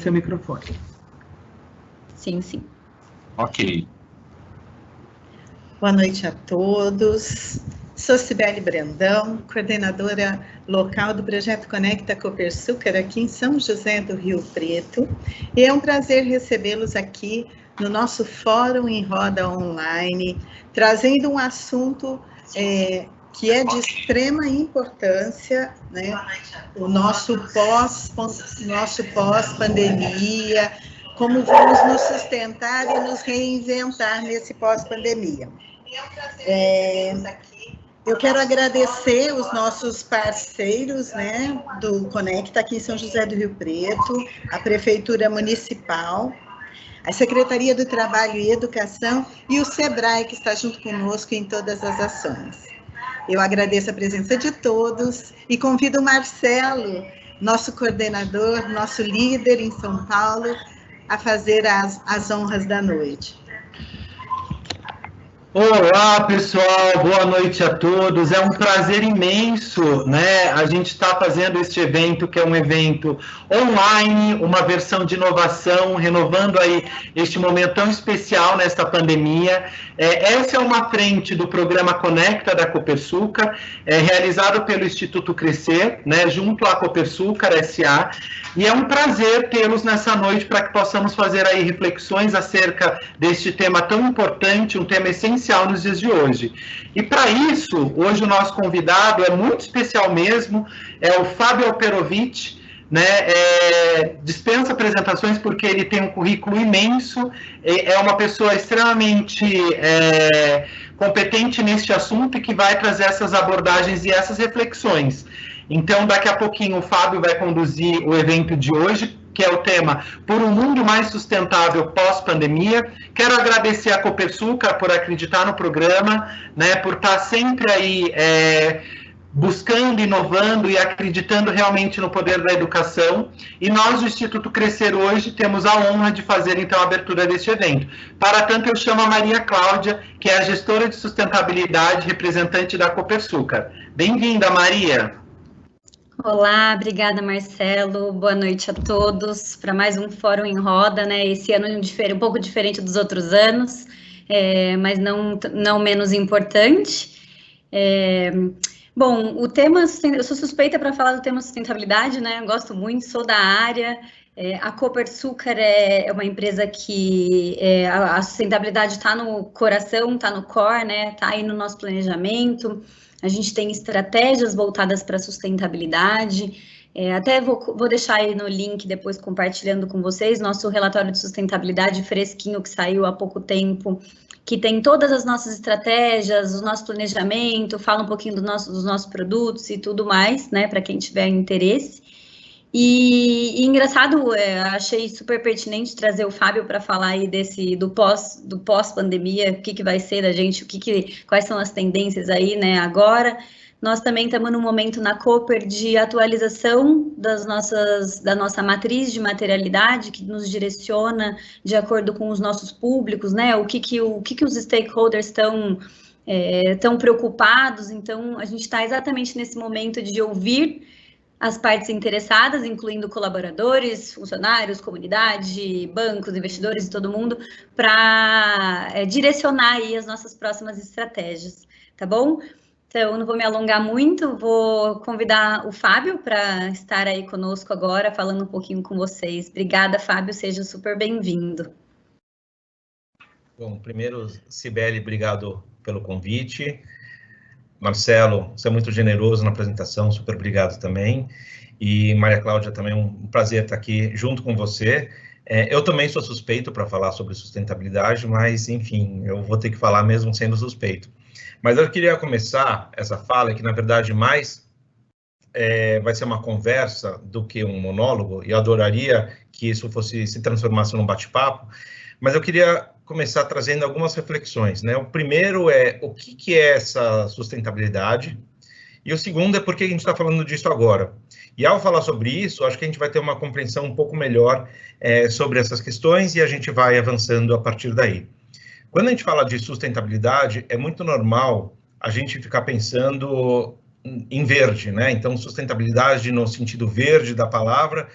seu microfone. Sim, sim. Ok. Boa noite a todos. Sou Cibele Brandão, coordenadora local do Projeto Conecta Copersucar aqui em São José do Rio Preto. E é um prazer recebê-los aqui no nosso Fórum em Roda Online, trazendo um assunto que é de extrema importância, né? O nosso pós-pandemia, como vamos nos sustentar e nos reinventar nesse pós-pandemia. Eu quero agradecer os nossos parceiros, né, do Conecta aqui em São José do Rio Preto, a Prefeitura Municipal, a Secretaria do Trabalho e Educação e o SEBRAE, que está junto conosco em todas as ações. Eu agradeço a presença de todos e convido o Marcelo, nosso coordenador, nosso líder em São Paulo, a fazer as honras da noite. Olá, pessoal, boa noite a todos. É um prazer imenso, né? A gente está fazendo este evento, que é um evento online, uma versão de inovação, renovando aí este momento tão especial nesta pandemia. Essa é uma frente do programa Conecta da Copersucar, realizado pelo Instituto Crescer, né? Junto à Copersucar S.A. E é um prazer tê-los nessa noite para que possamos fazer aí reflexões acerca deste tema tão importante, um tema essencial nos dias de hoje. E para isso, hoje o nosso convidado é muito especial mesmo, é o Fábio Alperovitch, né? Dispensa apresentações porque ele tem um currículo imenso, é uma pessoa extremamente competente neste assunto e que vai trazer essas abordagens e essas reflexões. Então, daqui a pouquinho o Fábio vai conduzir o evento de hoje, que é o tema Por um Mundo Mais Sustentável Pós-Pandemia. Quero agradecer a Copersucar por acreditar no programa, né, por estar sempre aí buscando, inovando e acreditando realmente no poder da educação. E nós, do Instituto Crescer hoje, temos a honra de fazer, então, a abertura deste evento. Para tanto, eu chamo a Maria Cláudia, que é a gestora de sustentabilidade, representante da Copersucar. Bem-vinda, Maria. Olá, obrigada, Marcelo. Boa noite a todos para mais um Fórum em Roda, né? Esse ano um pouco diferente dos outros anos, mas não menos importante. Bom, o tema, eu sou suspeita para falar do tema sustentabilidade, né? Eu gosto muito, sou da área. A Copersucar é uma empresa que a sustentabilidade está no coração, está no core, né? Está aí no nosso planejamento. A gente tem estratégias voltadas para a sustentabilidade. Até vou deixar aí no link depois compartilhando com vocês nosso relatório de sustentabilidade fresquinho que saiu há pouco tempo, que tem todas as nossas estratégias, o nosso planejamento, fala um pouquinho dos nossos produtos e tudo mais, né, para quem tiver interesse. E engraçado, achei super pertinente trazer o Fábio para falar aí do pós-pandemia, o que vai ser da gente, quais são as tendências aí, né, agora. Nós também estamos num momento na Cooper de atualização da nossa matriz de materialidade, que nos direciona de acordo com os nossos públicos, né, o que os stakeholders estão preocupados. Então, a gente está exatamente nesse momento de ouvir as partes interessadas, incluindo colaboradores, funcionários, comunidade, bancos, investidores e todo mundo, para direcionar aí as nossas próximas estratégias, tá bom? Então, eu não vou me alongar muito, vou convidar o Fábio para estar aí conosco agora, falando um pouquinho com vocês. Obrigada, Fábio, seja super bem-vindo. Bom, primeiro, Cibele, obrigado pelo convite. Marcelo, você é muito generoso na apresentação, super obrigado também. E Maria Cláudia, também um prazer estar aqui junto com você. Eu também sou suspeito para falar sobre sustentabilidade, mas, enfim, eu vou ter que falar mesmo sendo suspeito. Mas eu queria começar essa fala, que na verdade mais vai ser uma conversa do que um monólogo, e eu adoraria que isso se transformasse num bate-papo, mas eu queria começar trazendo algumas reflexões, né? O primeiro é o que é essa sustentabilidade, e o segundo é por que a gente está falando disso agora. E ao falar sobre isso, acho que a gente vai ter uma compreensão um pouco melhor sobre essas questões e a gente vai avançando a partir daí. Quando a gente fala de sustentabilidade, é muito normal a gente ficar pensando em verde, né? Então, sustentabilidade no sentido verde da palavra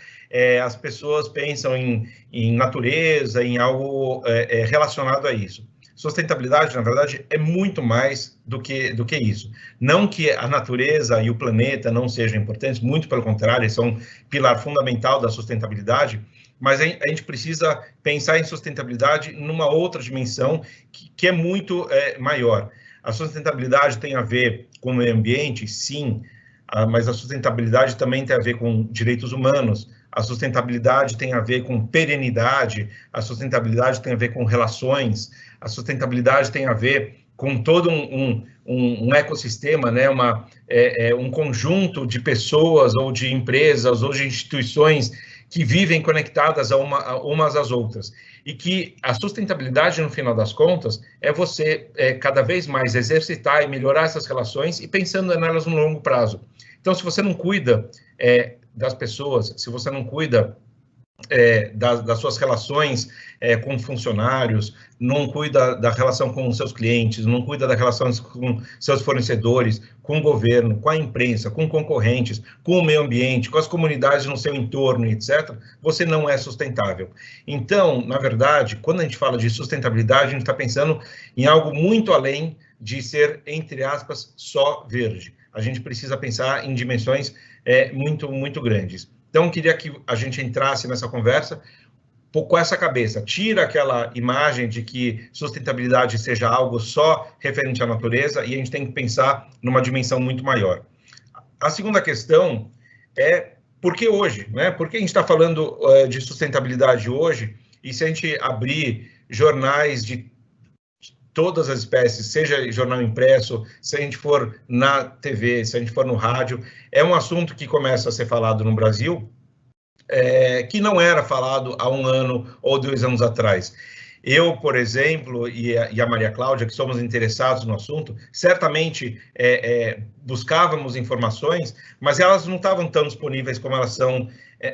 as pessoas pensam em natureza, em algo relacionado a isso. Sustentabilidade, na verdade, é muito mais do que isso. Não que a natureza e o planeta não sejam importantes, muito pelo contrário, eles são um pilar fundamental da sustentabilidade, mas a gente precisa pensar em sustentabilidade numa outra dimensão que é muito maior. A sustentabilidade tem a ver com o meio ambiente, sim, mas a sustentabilidade também tem a ver com direitos humanos, a sustentabilidade tem a ver com perenidade, a sustentabilidade tem a ver com relações, a sustentabilidade tem a ver com todo um ecossistema, né? Um conjunto de pessoas ou de empresas ou de instituições que vivem conectadas umas às outras. E que a sustentabilidade, no final das contas, é você cada vez mais exercitar e melhorar essas relações e pensando nelas no longo prazo. Então, se você não cuida das pessoas, se você não cuida das suas relações com funcionários, não cuida da relação com seus clientes, não cuida da relação com seus fornecedores, com o governo, com a imprensa, com concorrentes, com o meio ambiente, com as comunidades no seu entorno, etc., você não é sustentável. Então, na verdade, quando a gente fala de sustentabilidade, a gente está pensando em algo muito além de ser, entre aspas, só verde. A gente precisa pensar em dimensões muito, muito grandes. Então, eu queria que a gente entrasse nessa conversa com essa cabeça. Tira aquela imagem de que sustentabilidade seja algo só referente à natureza e a gente tem que pensar numa dimensão muito maior. A segunda questão é por que hoje, né? Por que a gente está falando de sustentabilidade hoje? E se a gente abrir jornais de todas as espécies, seja jornal impresso, se a gente for na TV, se a gente for no rádio, é um assunto que começa a ser falado no Brasil, que não era falado há 1 ano ou 2 anos atrás. Eu, por exemplo, e a Maria Cláudia, que somos interessados no assunto, certamente buscávamos informações, mas elas não estavam tão disponíveis como elas são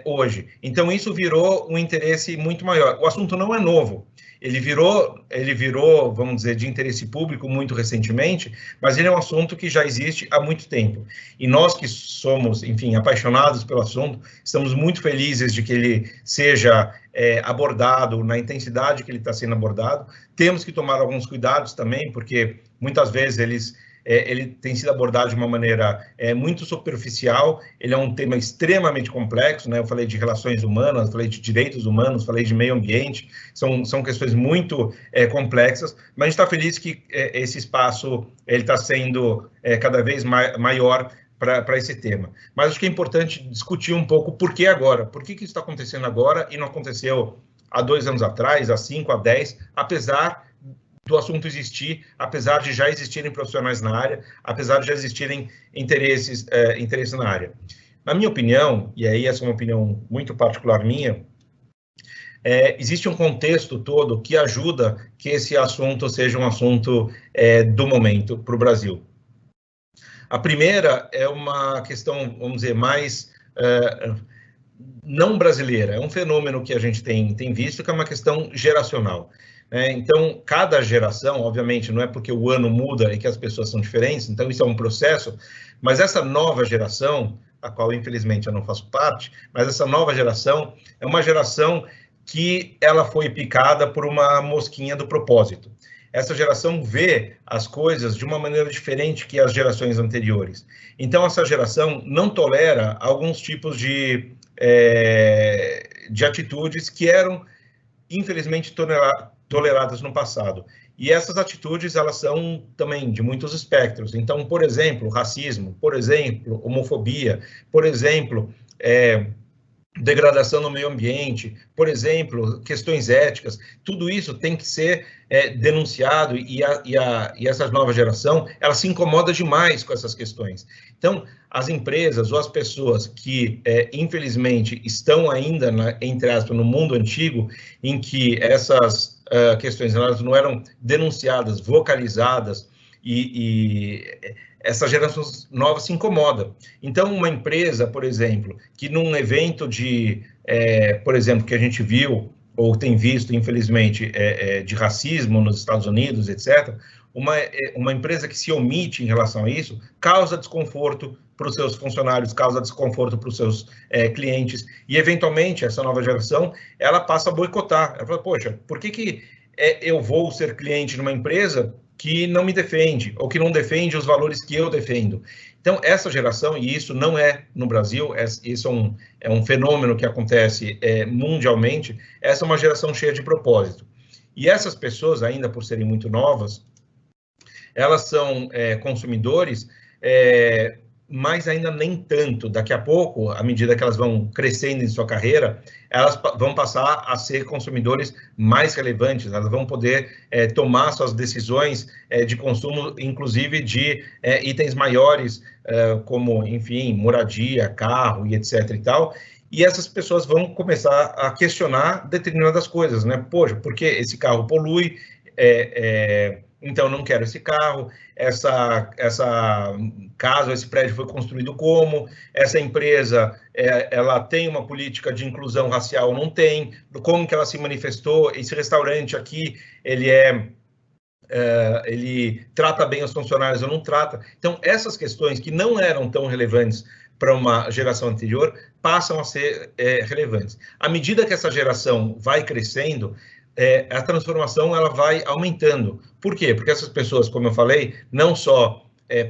hoje. Então, isso virou um interesse muito maior. O assunto não é novo. Ele virou, vamos dizer, de interesse público muito recentemente, mas ele é um assunto que já existe há muito tempo. E nós que somos, enfim, apaixonados pelo assunto, estamos muito felizes de que ele seja abordado na intensidade que ele está sendo abordado. Temos que tomar alguns cuidados também, porque muitas vezes ele tem sido abordado de uma maneira muito superficial, ele é um tema extremamente complexo, né? Eu falei de relações humanas, falei de direitos humanos, falei de meio ambiente, são questões muito complexas, mas a gente está feliz que esse espaço está sendo cada vez maior para esse tema. Mas acho que é importante discutir um pouco por que agora, por que isso está acontecendo agora e não aconteceu há 2 anos atrás, há 5, há 10, apesar do assunto existir, apesar de já existirem profissionais na área, apesar de já existirem interesses na área. Na minha opinião, e aí essa é uma opinião muito particular minha, existe um contexto todo que ajuda que esse assunto seja um assunto do momento para o Brasil. A primeira é uma questão, vamos dizer, mais não brasileira, é um fenômeno que a gente tem visto, que é uma questão geracional. Então, cada geração, obviamente, não é porque o ano muda e que as pessoas são diferentes, então isso é um processo, mas essa nova geração, a qual infelizmente eu não faço parte, mas essa nova geração é uma geração que ela foi picada por uma mosquinha do propósito. Essa geração vê as coisas de uma maneira diferente que as gerações anteriores. Então, essa geração não tolera alguns tipos de atitudes que eram, infelizmente, toleradas no passado. E essas atitudes, elas são também de muitos espectros. Então, por exemplo, racismo, por exemplo, homofobia, por exemplo, degradação no meio ambiente, por exemplo, questões éticas, tudo isso tem que ser denunciado e essa nova geração, ela se incomoda demais com essas questões. Então, as empresas ou as pessoas que, infelizmente, estão ainda, entre aspas, no mundo antigo, em que essas questões elas não eram denunciadas, vocalizadas, e essa geração nova se incomoda. Então, uma empresa, por exemplo, que num evento por exemplo, que a gente viu ou tem visto, infelizmente, de racismo nos Estados Unidos, etc., uma empresa que se omite em relação a isso causa desconforto para os seus funcionários, causa desconforto para os seus clientes, e, eventualmente, essa nova geração, ela passa a boicotar. Ela fala, poxa, por que eu vou ser cliente numa empresa que não me defende, ou que não defende os valores que eu defendo? Então, essa geração, e isso não é no Brasil, isso é um fenômeno que acontece mundialmente, essa é uma geração cheia de propósito. E essas pessoas, ainda por serem muito novas, elas são consumidores, mas ainda nem tanto. Daqui a pouco, à medida que elas vão crescendo em sua carreira, elas vão passar a ser consumidores mais relevantes, elas vão poder tomar suas decisões de consumo, inclusive de itens maiores, como, enfim, moradia, carro e etc. e tal, e essas pessoas vão começar a questionar determinadas coisas, né? Poxa, porque esse carro polui, então não quero esse carro, caso esse prédio foi construído como, essa empresa, ela tem uma política de inclusão racial ou não tem, como que ela se manifestou, esse restaurante aqui, ele trata bem os funcionários ou não trata. Então, essas questões que não eram tão relevantes para uma geração anterior, passam a ser relevantes. À medida que essa geração vai crescendo, a transformação ela vai aumentando. Por quê? Porque essas pessoas, como eu falei, não só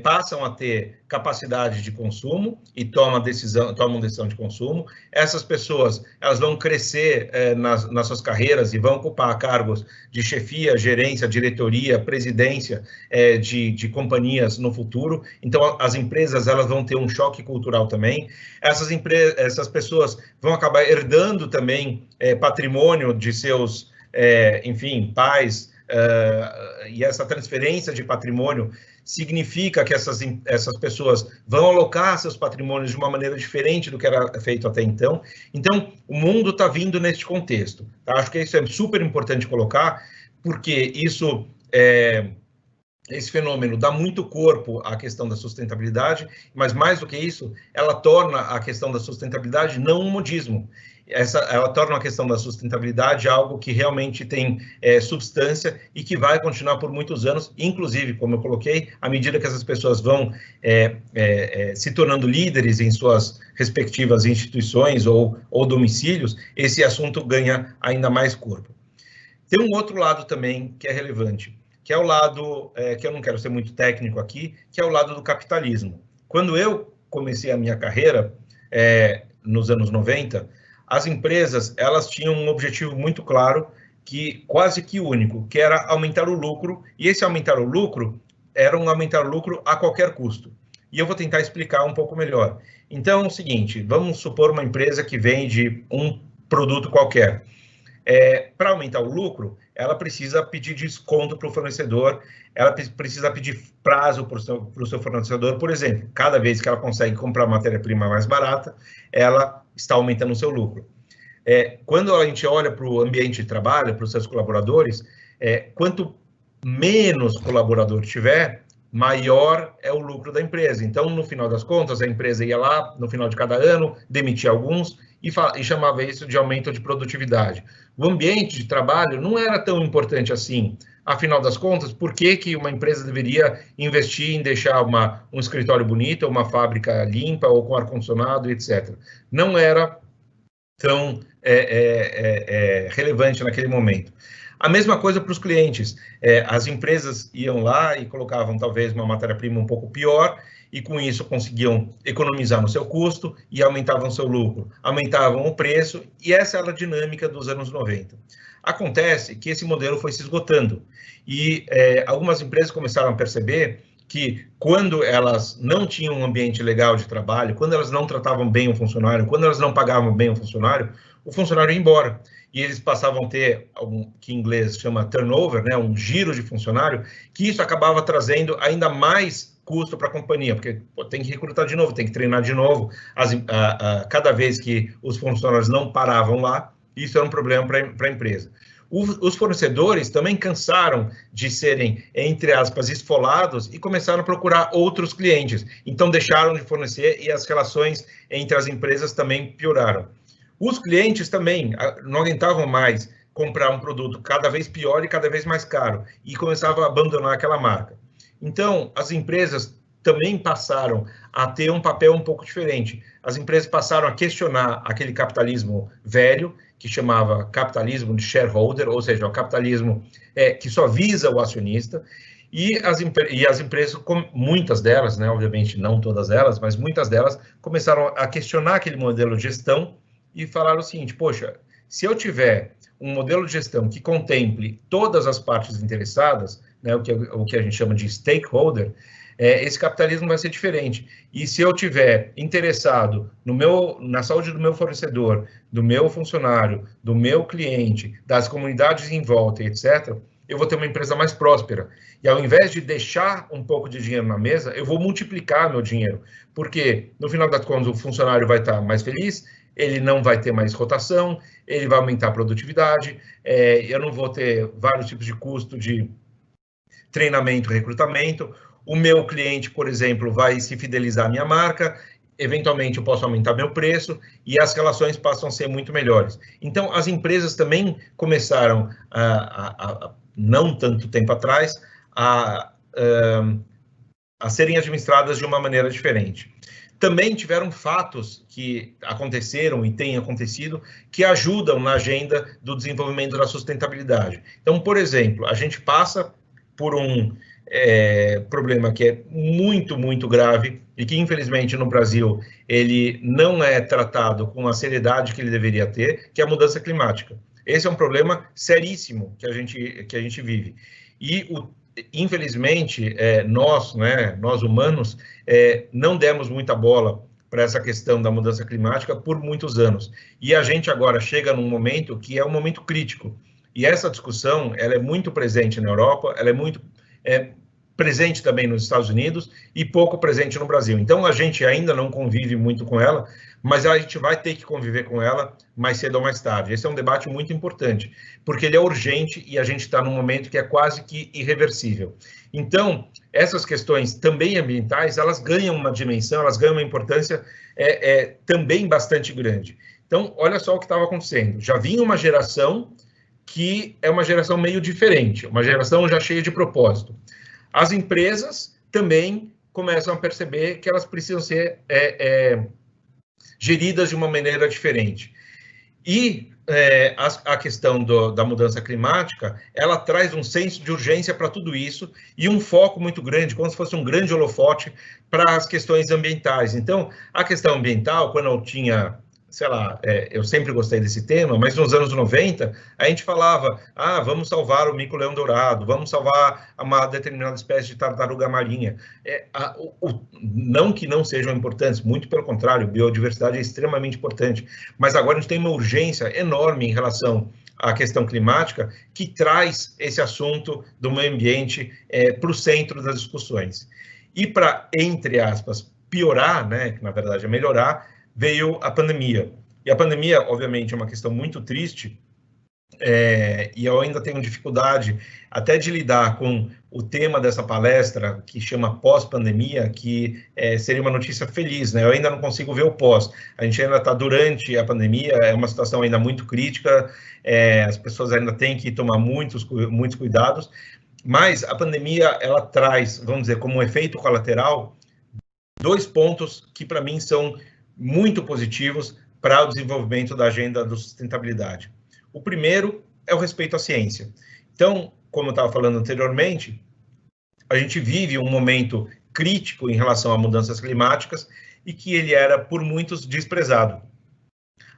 passam a ter capacidade de consumo e tomam decisão de consumo, essas pessoas elas vão crescer nas suas carreiras e vão ocupar cargos de chefia, gerência, diretoria, presidência de companhias no futuro. Então, as empresas elas vão ter um choque cultural também. Essas pessoas vão acabar herdando também patrimônio de seus enfim, pais, e essa transferência de patrimônio significa que essas pessoas vão alocar seus patrimônios de uma maneira diferente do que era feito até então. Então, o mundo está vindo neste contexto. Tá? Acho que isso é super importante colocar, porque esse fenômeno dá muito corpo à questão da sustentabilidade, mas mais do que isso, ela torna a questão da sustentabilidade não um modismo. Ela torna a questão da sustentabilidade algo que realmente tem substância e que vai continuar por muitos anos, inclusive, como eu coloquei, à medida que essas pessoas vão se tornando líderes em suas respectivas instituições ou domicílios, esse assunto ganha ainda mais corpo. Tem um outro lado também que é relevante, que é o lado, que eu não quero ser muito técnico aqui, que é o lado do capitalismo. Quando eu comecei a minha carreira, nos anos 90, as empresas, elas tinham um objetivo muito claro, quase que único, que era aumentar o lucro, e esse aumentar o lucro era um aumentar o lucro a qualquer custo. E eu vou tentar explicar um pouco melhor. Então, é o seguinte, vamos supor uma empresa que vende um produto qualquer. Para aumentar o lucro, ela precisa pedir desconto para o fornecedor, ela precisa pedir prazo para o seu fornecedor. Por exemplo, cada vez que ela consegue comprar matéria-prima mais barata, ela está aumentando o seu lucro. Quando a gente olha para o ambiente de trabalho, para os seus colaboradores, quanto menos colaborador tiver, maior é o lucro da empresa. Então, no final das contas, a empresa ia lá, no final de cada ano, demitia alguns e chamava isso de aumento de produtividade. O ambiente de trabalho não era tão importante assim. Afinal das contas, por que uma empresa deveria investir em deixar um escritório bonito, uma fábrica limpa, ou com ar-condicionado, etc. Não era tão relevante naquele momento. A mesma coisa para os clientes. As empresas iam lá e colocavam talvez uma matéria-prima um pouco pior, e com isso conseguiam economizar no seu custo e aumentavam seu lucro, aumentavam o preço, e essa era a dinâmica dos anos 90. Acontece que esse modelo foi se esgotando, e algumas empresas começaram a perceber que quando elas não tinham um ambiente legal de trabalho, quando elas não tratavam bem o funcionário, quando elas não pagavam bem o funcionário ia embora. E eles passavam a ter, que em inglês chama turnover, né, um giro de funcionário, que isso acabava trazendo ainda mais custo para a companhia, porque tem que recrutar de novo, tem que treinar de novo. Cada vez que os funcionários não paravam lá, isso era um problema para a empresa. Os fornecedores também cansaram de serem, entre aspas, esfolados e começaram a procurar outros clientes. Então, deixaram de fornecer e as relações entre as empresas também pioraram. Os clientes também não aguentavam mais comprar um produto cada vez pior e cada vez mais caro, e começavam a abandonar aquela marca. Então, as empresas também passaram a ter um papel um pouco diferente. As empresas passaram a questionar aquele capitalismo velho, que chamava capitalismo de shareholder, ou seja, o capitalismo que só visa o acionista, e as empresas, muitas delas, né, obviamente não todas elas, mas muitas delas começaram a questionar aquele modelo de gestão e falaram o seguinte: poxa, se eu tiver um modelo de gestão que contemple todas as partes interessadas, né, o que a gente chama de stakeholder, esse capitalismo vai ser diferente. E se eu tiver interessado na saúde do meu fornecedor, do meu funcionário, do meu cliente, das comunidades em volta, etc., eu vou ter uma empresa mais próspera. E ao invés de deixar um pouco de dinheiro na mesa, eu vou multiplicar meu dinheiro. Porque, no final das contas, o funcionário vai estar mais feliz, ele não vai ter mais rotação, ele vai aumentar a produtividade, eu não vou ter vários tipos de custo de treinamento, recrutamento. O meu cliente, por exemplo, vai se fidelizar à minha marca, eventualmente eu posso aumentar meu preço e as relações passam a ser muito melhores. Então, as empresas também começaram, não tanto tempo atrás, a serem administradas de uma maneira diferente. Também tiveram fatos que aconteceram e têm acontecido que ajudam na agenda do desenvolvimento da sustentabilidade. Então, por exemplo, a gente passa por um problema que é muito, muito grave e que, infelizmente, no Brasil, ele não é tratado com a seriedade que ele deveria ter, que é a mudança climática. Esse é um problema seríssimo que a gente vive. E, infelizmente, nós humanos, não demos muita bola para essa questão da mudança climática por muitos anos. E a gente agora chega num momento que é um momento crítico. E essa discussão, ela é muito presente na Europa, ela é muito presente também nos Estados Unidos e pouco presente no Brasil. Então, a gente ainda não convive muito com ela, mas a gente vai ter que conviver com ela mais cedo ou mais tarde. Esse é um debate muito importante, porque ele é urgente e a gente está num momento que é quase que irreversível. Então, essas questões também ambientais, elas ganham uma dimensão, elas ganham uma importância também bastante grande. Então, olha só o que estava acontecendo. Já vinha uma geração que é uma geração meio diferente, uma geração já cheia de propósito. As empresas também começam a perceber que elas precisam ser geridas de uma maneira diferente. E a questão da mudança climática, ela traz um senso de urgência para tudo isso e um foco muito grande, como se fosse um grande holofote para as questões ambientais. Então, a questão ambiental, quando eu tinha, sei lá, eu sempre gostei desse tema, mas nos anos 90, a gente falava, vamos salvar o mico-leão-dourado, vamos salvar uma determinada espécie de tartaruga marinha. Não que não sejam importantes, muito pelo contrário, biodiversidade é extremamente importante, mas agora a gente tem uma urgência enorme em relação à questão climática que traz esse assunto do meio ambiente para o centro das discussões. E para, entre aspas, piorar, né, que na verdade é melhorar, veio a pandemia. E a pandemia, obviamente, é uma questão muito triste, e eu ainda tenho dificuldade até de lidar com o tema dessa palestra, que chama pós-pandemia, que seria uma notícia feliz, né? Eu ainda não consigo ver o pós. A gente ainda está durante a pandemia, é uma situação ainda muito crítica, as pessoas ainda têm que tomar muitos cuidados, mas a pandemia, ela traz, vamos dizer, como um efeito colateral, 2 pontos que, para mim, são muito positivos para o desenvolvimento da agenda da sustentabilidade. O primeiro é o respeito à ciência. Então, como eu estava falando anteriormente, a gente vive um momento crítico em relação a mudanças climáticas e que ele era, por muitos, desprezado.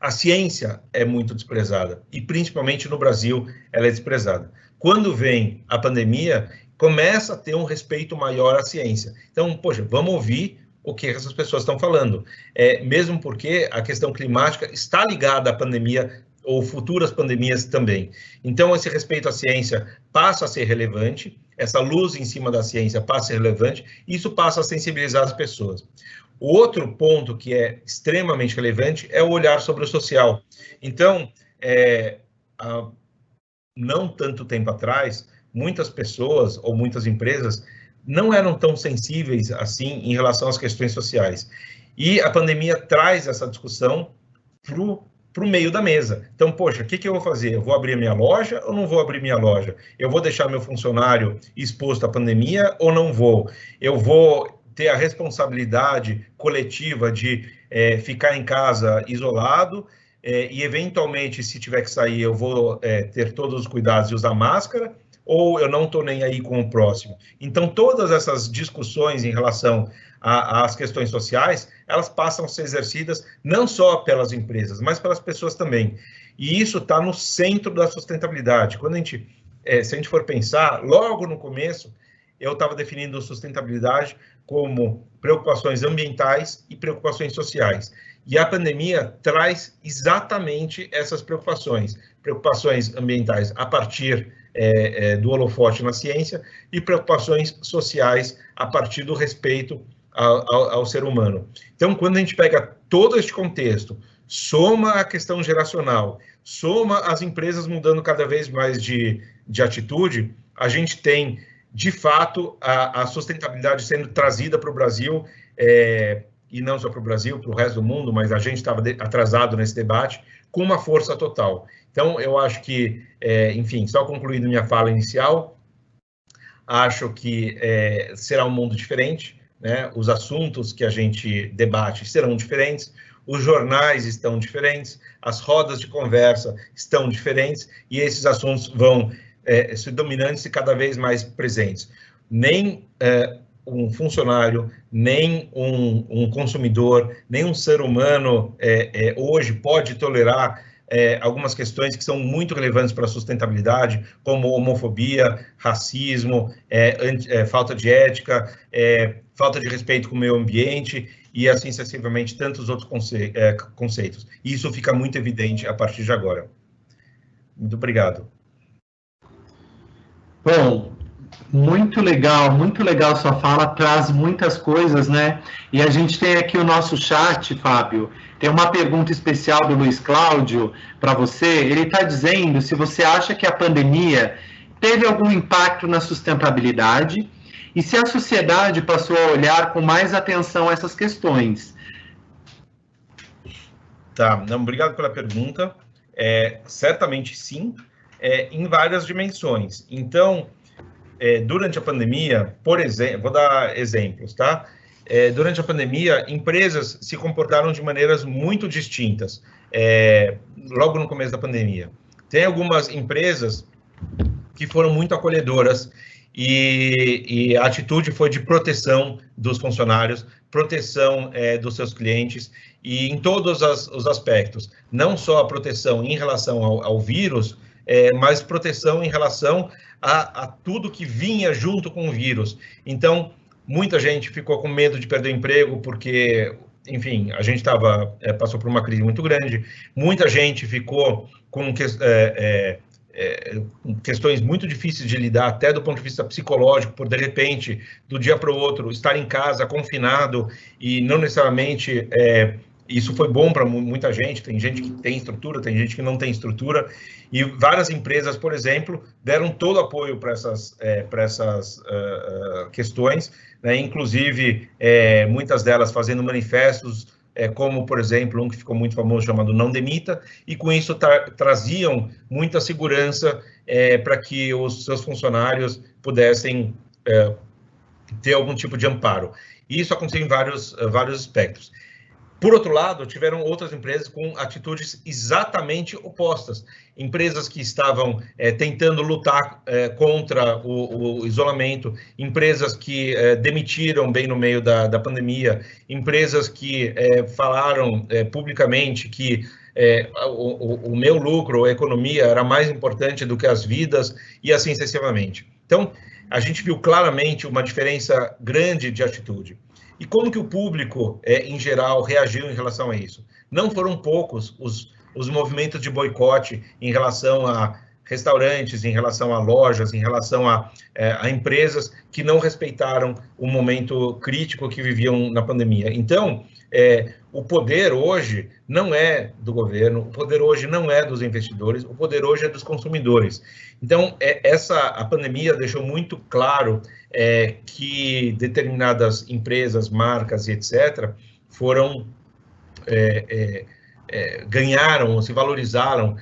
A ciência é muito desprezada e, principalmente no Brasil, ela é desprezada. Quando vem a pandemia, começa a ter um respeito maior à ciência. Então, poxa, vamos ouvir o que essas pessoas estão falando, mesmo porque a questão climática está ligada à pandemia ou futuras pandemias também. Então, esse respeito à ciência passa a ser relevante, essa luz em cima da ciência passa a ser relevante, e isso passa a sensibilizar as pessoas. O outro ponto que é extremamente relevante é o olhar sobre o social. Então, não tanto tempo atrás, muitas pessoas ou muitas empresas não eram tão sensíveis assim em relação às questões sociais. E a pandemia traz essa discussão para para o meio da mesa. Então, poxa, o que eu vou fazer? Eu vou abrir a minha loja ou não vou abrir minha loja? Eu vou deixar meu funcionário exposto à pandemia ou não vou? Eu vou ter a responsabilidade coletiva de ficar em casa isolado e, eventualmente, se tiver que sair, eu vou ter todos os cuidados e usar máscara, ou eu não estou nem aí com o próximo? Então, todas essas discussões em relação às questões sociais, elas passam a ser exercidas não só pelas empresas, mas pelas pessoas também. E isso está no centro da sustentabilidade. Quando se a gente for pensar, logo no começo, eu estava definindo sustentabilidade como preocupações ambientais e preocupações sociais. E a pandemia traz exatamente essas preocupações ambientais a partir do holofote na ciência e preocupações sociais a partir do respeito ao ser humano. Então, quando a gente pega todo este contexto, soma a questão geracional, soma as empresas mudando cada vez mais de atitude, a gente tem, de fato, a sustentabilidade sendo trazida para o Brasil, e não só para o Brasil, para o resto do mundo, mas a gente estava atrasado nesse debate, com uma força total. Então, eu acho que, enfim, só concluindo minha fala inicial, acho que será um mundo diferente, né? Os assuntos que a gente debate serão diferentes, os jornais estão diferentes, as rodas de conversa estão diferentes, e esses assuntos vão ser dominantes e cada vez mais presentes. Nem um funcionário, nem um consumidor, nem um ser humano hoje pode tolerar algumas questões que são muito relevantes para a sustentabilidade, como homofobia, racismo, falta de ética, falta de respeito com o meio ambiente e, assim sucessivamente, tantos outros conceitos. E isso fica muito evidente a partir de agora. Muito obrigado. Bom, muito legal sua fala, traz muitas coisas, né? E a gente tem aqui o nosso chat, Fábio, tem uma pergunta especial do Luiz Cláudio para você. Ele está dizendo se você acha que a pandemia teve algum impacto na sustentabilidade e se a sociedade passou a olhar com mais atenção essas questões. Tá, não, obrigado pela pergunta. Certamente sim, em várias dimensões. Então, durante a pandemia, por exemplo, vou dar exemplos, tá? Durante a pandemia, empresas se comportaram de maneiras muito distintas, logo no começo da pandemia. Tem algumas empresas que foram muito acolhedoras e a atitude foi de proteção dos funcionários, proteção dos seus clientes, e em todos os aspectos, não só a proteção em relação ao vírus, mas proteção em relação a tudo que vinha junto com o vírus. Então, muita gente ficou com medo de perder o emprego, porque, enfim, a gente passou por uma crise muito grande, muita gente ficou com questões muito difíceis de lidar, até do ponto de vista psicológico, por, de repente, do dia para o outro, estar em casa, confinado, e não necessariamente... Isso foi bom para muita gente, tem gente que tem estrutura, tem gente que não tem estrutura, e várias empresas, por exemplo, deram todo o apoio para essas questões, né? Inclusive, muitas delas fazendo manifestos, como, por exemplo, um que ficou muito famoso chamado Não Demita, e com isso traziam muita segurança para que os seus funcionários pudessem ter algum tipo de amparo. E isso aconteceu em vários aspectos. Por outro lado, tiveram outras empresas com atitudes exatamente opostas. Empresas que estavam tentando lutar contra o isolamento, empresas que demitiram bem no meio da pandemia, empresas que falaram publicamente que o meu lucro, a economia, era mais importante do que as vidas, e assim sucessivamente. Então, a gente viu claramente uma diferença grande de atitude. E como que o público, em geral, reagiu em relação a isso? Não foram poucos os movimentos de boicote em relação a restaurantes, em relação a lojas, em relação a empresas que não respeitaram o momento crítico que viviam na pandemia. Então, o poder hoje não é do governo, o poder hoje não é dos investidores, o poder hoje é dos consumidores. Então, a pandemia deixou muito claro que determinadas empresas, marcas e etc., foram ganharam, se valorizaram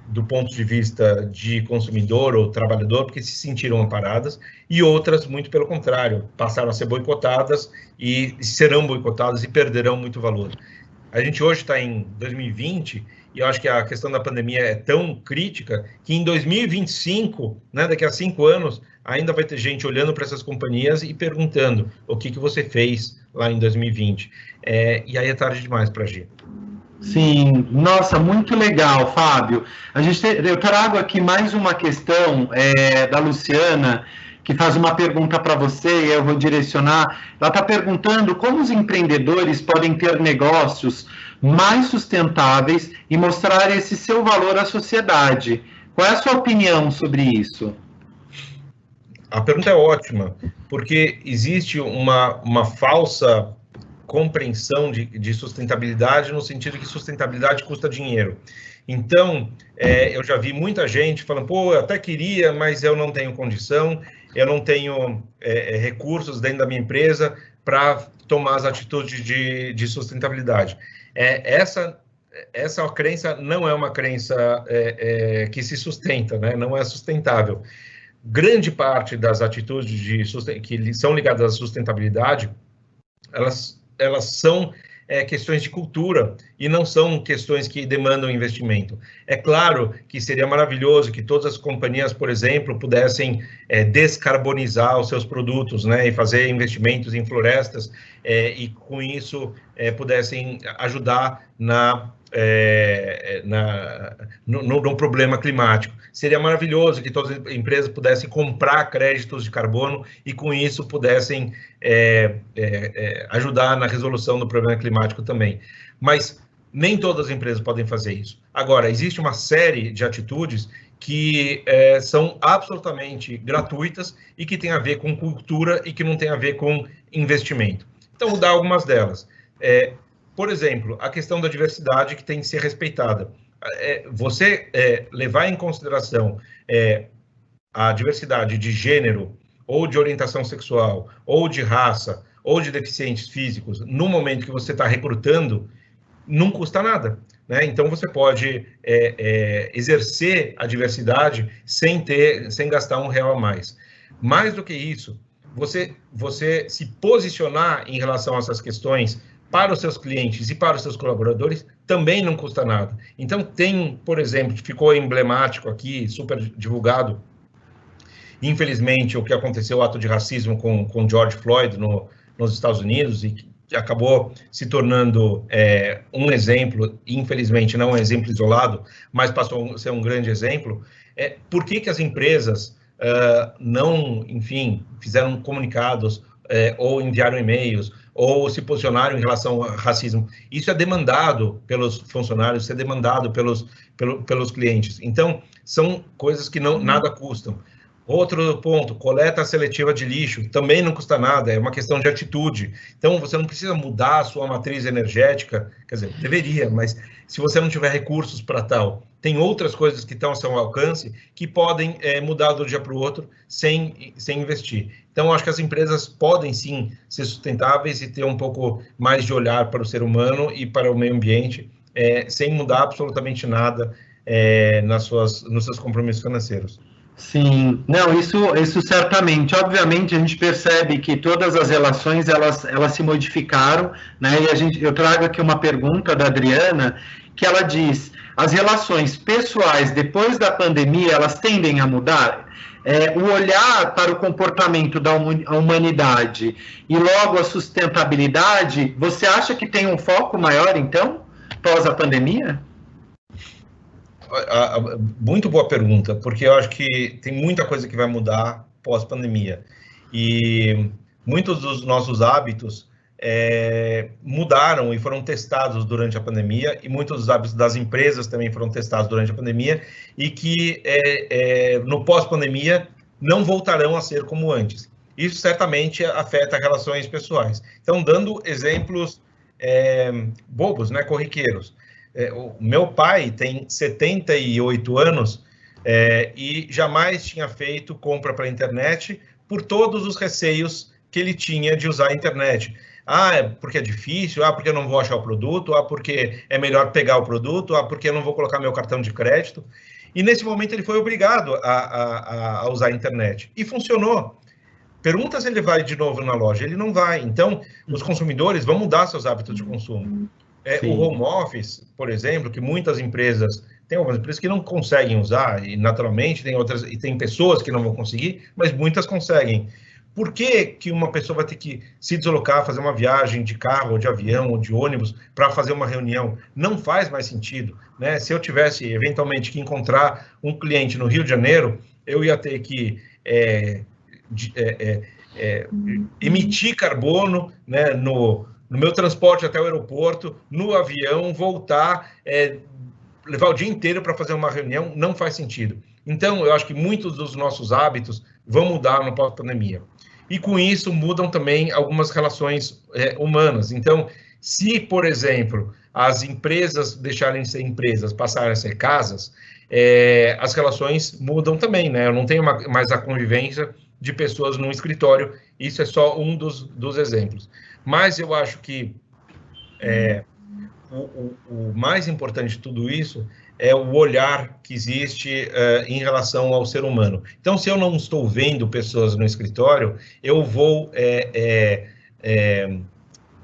do ponto de vista de consumidor ou trabalhador, porque se sentiram amparadas, e outras, muito pelo contrário, passaram a ser boicotadas e serão boicotadas e perderão muito valor. A gente hoje está em 2020, e eu acho que a questão da pandemia é tão crítica que em 2025, né, daqui a 5 anos, ainda vai ter gente olhando para essas companhias e perguntando o que você fez lá em 2020. E aí é tarde demais para agir. Sim, nossa, muito legal, Fábio. Eu trago aqui mais uma questão da Luciana, que faz uma pergunta para você, e eu vou direcionar. Ela está perguntando como os empreendedores podem ter negócios mais sustentáveis e mostrar esse seu valor à sociedade. Qual é a sua opinião sobre isso? A pergunta é ótima, porque existe uma falsa compreensão de sustentabilidade, no sentido que sustentabilidade custa dinheiro. Então, eu já vi muita gente falando, pô, eu até queria, mas eu não tenho condição, eu não tenho recursos dentro da minha empresa para tomar as atitudes de sustentabilidade. Essa crença não é uma crença que se sustenta, né? Não é sustentável. Grande parte das atitudes que são ligadas à sustentabilidade, elas são questões de cultura e não são questões que demandam investimento. É claro que seria maravilhoso que todas as companhias, por exemplo, pudessem descarbonizar os seus produtos, né, e fazer investimentos em florestas e, com isso, pudessem ajudar no problema climático. Seria maravilhoso que todas as empresas pudessem comprar créditos de carbono e, com isso, pudessem ajudar na resolução do problema climático também. Mas nem todas as empresas podem fazer isso. Agora, existe uma série de atitudes que são absolutamente gratuitas e que tem a ver com cultura e que não tem a ver com investimento. Então, vou dar algumas delas. Por exemplo, a questão da diversidade que tem que ser respeitada. Você levar em consideração a diversidade de gênero, ou de orientação sexual, ou de raça, ou de deficientes físicos, no momento que você está recrutando, não custa nada, né? Então, você pode exercer a diversidade sem gastar R$1 a mais. Mais do que isso, você se posicionar em relação a essas questões para os seus clientes e para os seus colaboradores também não custa nada. Então, tem, por exemplo, ficou emblemático aqui, super divulgado, infelizmente, o que aconteceu, o ato de racismo com George Floyd nos Estados Unidos, e que acabou se tornando um exemplo, infelizmente não um exemplo isolado, mas passou a ser um grande exemplo. Por que as empresas não, enfim, fizeram comunicados ou enviaram e-mails, ou se posicionaram em relação ao racismo? Isso é demandado pelos funcionários, isso é demandado pelos clientes. Então, são coisas que nada custam. Outro ponto, coleta seletiva de lixo, também não custa nada, é uma questão de atitude. Então, você não precisa mudar a sua matriz energética, quer dizer, deveria, mas se você não tiver recursos para tal, tem outras coisas que estão ao seu alcance que podem mudar do dia para o outro sem investir. Então, acho que as empresas podem, sim, ser sustentáveis e ter um pouco mais de olhar para o ser humano e para o meio ambiente, sem mudar absolutamente nada nos seus compromissos financeiros. Sim, não, isso certamente. Obviamente, a gente percebe que todas as relações, elas se modificaram, né? E eu trago aqui uma pergunta da Adriana, que ela diz, as relações pessoais depois da pandemia, elas tendem a mudar? O olhar para o comportamento da humanidade e logo a sustentabilidade, você acha que tem um foco maior, então, pós a pandemia? Muito boa pergunta, porque eu acho que tem muita coisa que vai mudar pós-pandemia. E muitos dos nossos hábitos mudaram e foram testados durante a pandemia, e muitos dos hábitos das empresas também foram testados durante a pandemia, e que no pós-pandemia não voltarão a ser como antes. Isso certamente afeta relações pessoais. Então, dando exemplos bobos, né, corriqueiros. O meu pai tem 78 anos e jamais tinha feito compra pela internet por todos os receios que ele tinha de usar a internet. é porque é difícil, porque eu não vou achar o produto, porque é melhor pegar o produto, porque eu não vou colocar meu cartão de crédito. E nesse momento ele foi obrigado a usar a internet. E funcionou. Pergunta se ele vai de novo na loja. Ele não vai. Então, os consumidores vão mudar seus hábitos de consumo. O home office, por exemplo, que muitas empresas... Tem algumas empresas que não conseguem usar, e naturalmente tem outras, e tem pessoas que não vão conseguir, mas muitas conseguem. Por que uma pessoa vai ter que se deslocar, fazer uma viagem de carro, ou de avião, ou de ônibus, para fazer uma reunião? Não faz mais sentido, né? Se eu tivesse, eventualmente, que encontrar um cliente no Rio de Janeiro, eu ia ter que emitir carbono, né, no meu transporte até o aeroporto, no avião, voltar, levar o dia inteiro para fazer uma reunião, não faz sentido. Então, eu acho que muitos dos nossos hábitos vão mudar no pós-pandemia. E com isso mudam também algumas relações humanas. Então, se, por exemplo, as empresas deixarem de ser empresas, passarem a ser casas, as relações mudam também, né? Eu não tenho mais a convivência de pessoas num escritório. Isso é só um dos exemplos. Mas eu acho que o mais importante de tudo isso é o olhar que existe em relação ao ser humano. Então, se eu não estou vendo pessoas no escritório, eu vou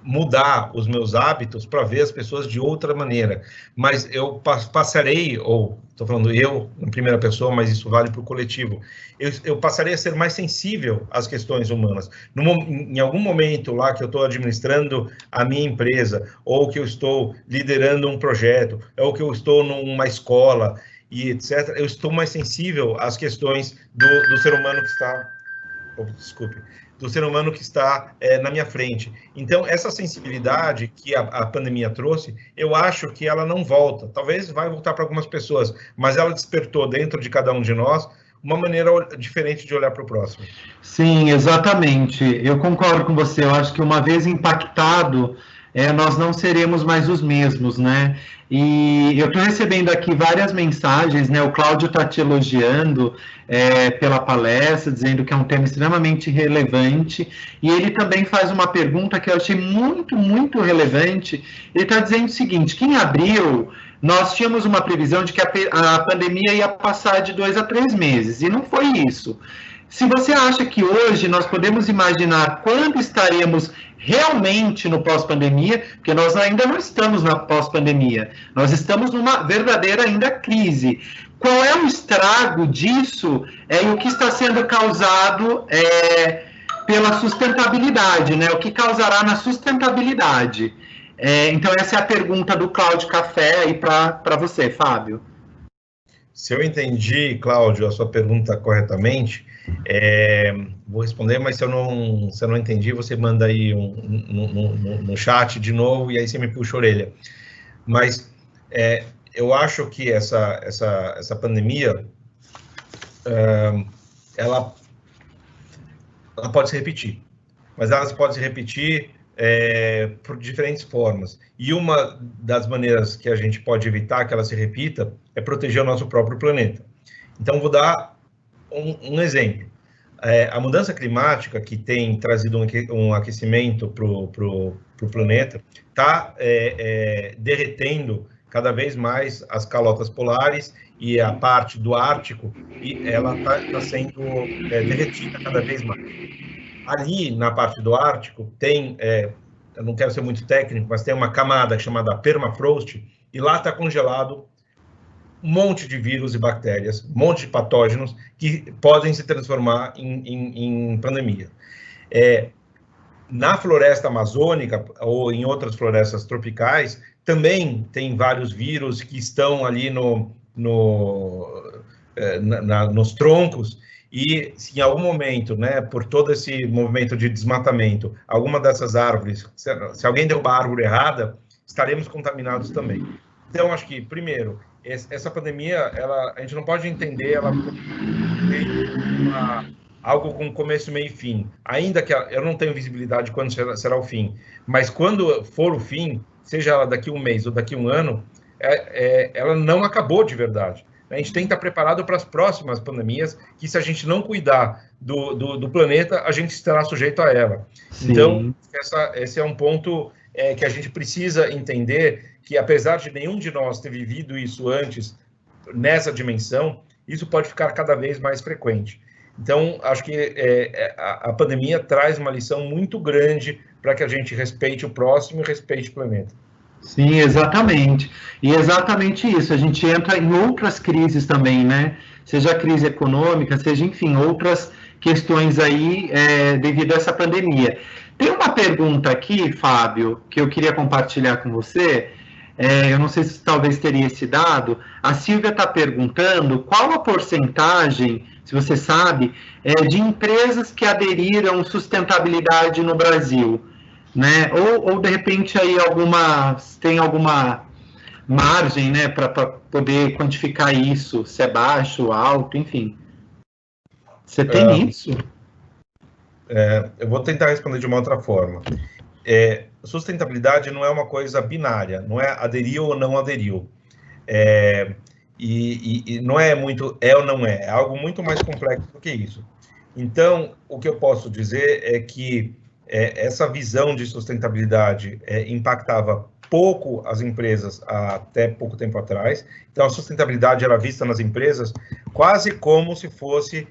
mudar os meus hábitos para ver as pessoas de outra maneira. Mas eu passarei, ou estou falando eu, em primeira pessoa, mas isso vale para o coletivo, eu passarei a ser mais sensível às questões humanas. Em algum momento lá que eu estou administrando a minha empresa, ou que eu estou liderando um projeto, ou que eu estou numa escola, e etc., eu estou mais sensível às questões do ser humano que está... do ser humano que está na minha frente. Então, essa sensibilidade que a pandemia trouxe, eu acho que ela não volta. Talvez vai voltar para algumas pessoas, mas ela despertou dentro de cada um de nós uma maneira diferente de olhar para o próximo. Sim, exatamente. Eu concordo com você. Eu acho que uma vez impactado, nós não seremos mais os mesmos, né? E eu estou recebendo aqui várias mensagens, né? O Cláudio está te elogiando pela palestra, dizendo que é um tema extremamente relevante, e ele também faz uma pergunta que eu achei muito, muito relevante. Ele está dizendo o seguinte, que em abril nós tínhamos uma previsão de que a pandemia ia passar de 2 a 3 meses, e não foi isso. Se você acha que hoje nós podemos imaginar quando estaremos realmente no pós-pandemia, porque nós ainda não estamos na pós-pandemia, nós estamos numa verdadeira ainda crise. Qual é o estrago disso e o que está sendo causado pela sustentabilidade, né? O que causará na sustentabilidade? Então, essa é a pergunta do Cláudio Café aí para você, Fábio. Se eu entendi, Cláudio, a sua pergunta corretamente, vou responder, mas se eu não entendi, você manda aí no chat de novo e aí você me puxa a orelha. Mas eu acho que essa pandemia, ela pode se repetir, mas ela pode se repetir por diferentes formas. E uma das maneiras que a gente pode evitar que ela se repita é proteger o nosso próprio planeta. Então, vou dar um exemplo. A mudança climática, que tem trazido um aquecimento para o planeta, está derretendo cada vez mais as calotas polares e a parte do Ártico, e ela está sendo derretida cada vez mais. Ali, na parte do Ártico, tem, eu não quero ser muito técnico, mas tem uma camada chamada permafrost, e lá está congelado um monte de vírus e bactérias, um monte de patógenos que podem se transformar em pandemia. Na floresta amazônica ou em outras florestas tropicais, também tem vários vírus que estão ali nos troncos, e se em algum momento, né, por todo esse movimento de desmatamento, alguma dessas árvores, se alguém derrubar a árvore errada, estaremos contaminados também. Então, acho que, primeiro, essa pandemia, a gente não pode entender ela como algo com começo, meio e fim. Ainda que eu não tenho visibilidade de quando será o fim, mas quando for o fim, seja ela daqui a um mês ou daqui a um ano, ela não acabou de verdade. A gente tem que estar preparado para as próximas pandemias, que se a gente não cuidar do planeta, a gente estará sujeito a ela. Sim. Então, esse é um ponto que a gente precisa entender, que apesar de nenhum de nós ter vivido isso antes, nessa dimensão, isso pode ficar cada vez mais frequente. Então, acho que a pandemia traz uma lição muito grande para que a gente respeite o próximo e respeite o planeta. Sim, exatamente. E exatamente isso, a gente entra em outras crises também, né? Seja a crise econômica, seja, enfim, outras questões aí devido a essa pandemia. Tem uma pergunta aqui, Fábio, que eu queria compartilhar com você. Eu não sei se talvez teria esse dado. A Silvia está perguntando qual a porcentagem, se você sabe, de empresas que aderiram sustentabilidade no Brasil, né? Ou de repente aí tem alguma margem, né, para poder quantificar isso, se é baixo, alto, enfim. Você tem isso? Eu vou tentar responder de uma outra forma. Sustentabilidade não é uma coisa binária, não é aderiu ou não aderiu. E não é muito ou não é algo muito mais complexo do que isso. Então, o que eu posso dizer é que essa visão de sustentabilidade impactava pouco as empresas até pouco tempo atrás. Então, a sustentabilidade era vista nas empresas quase como se fosse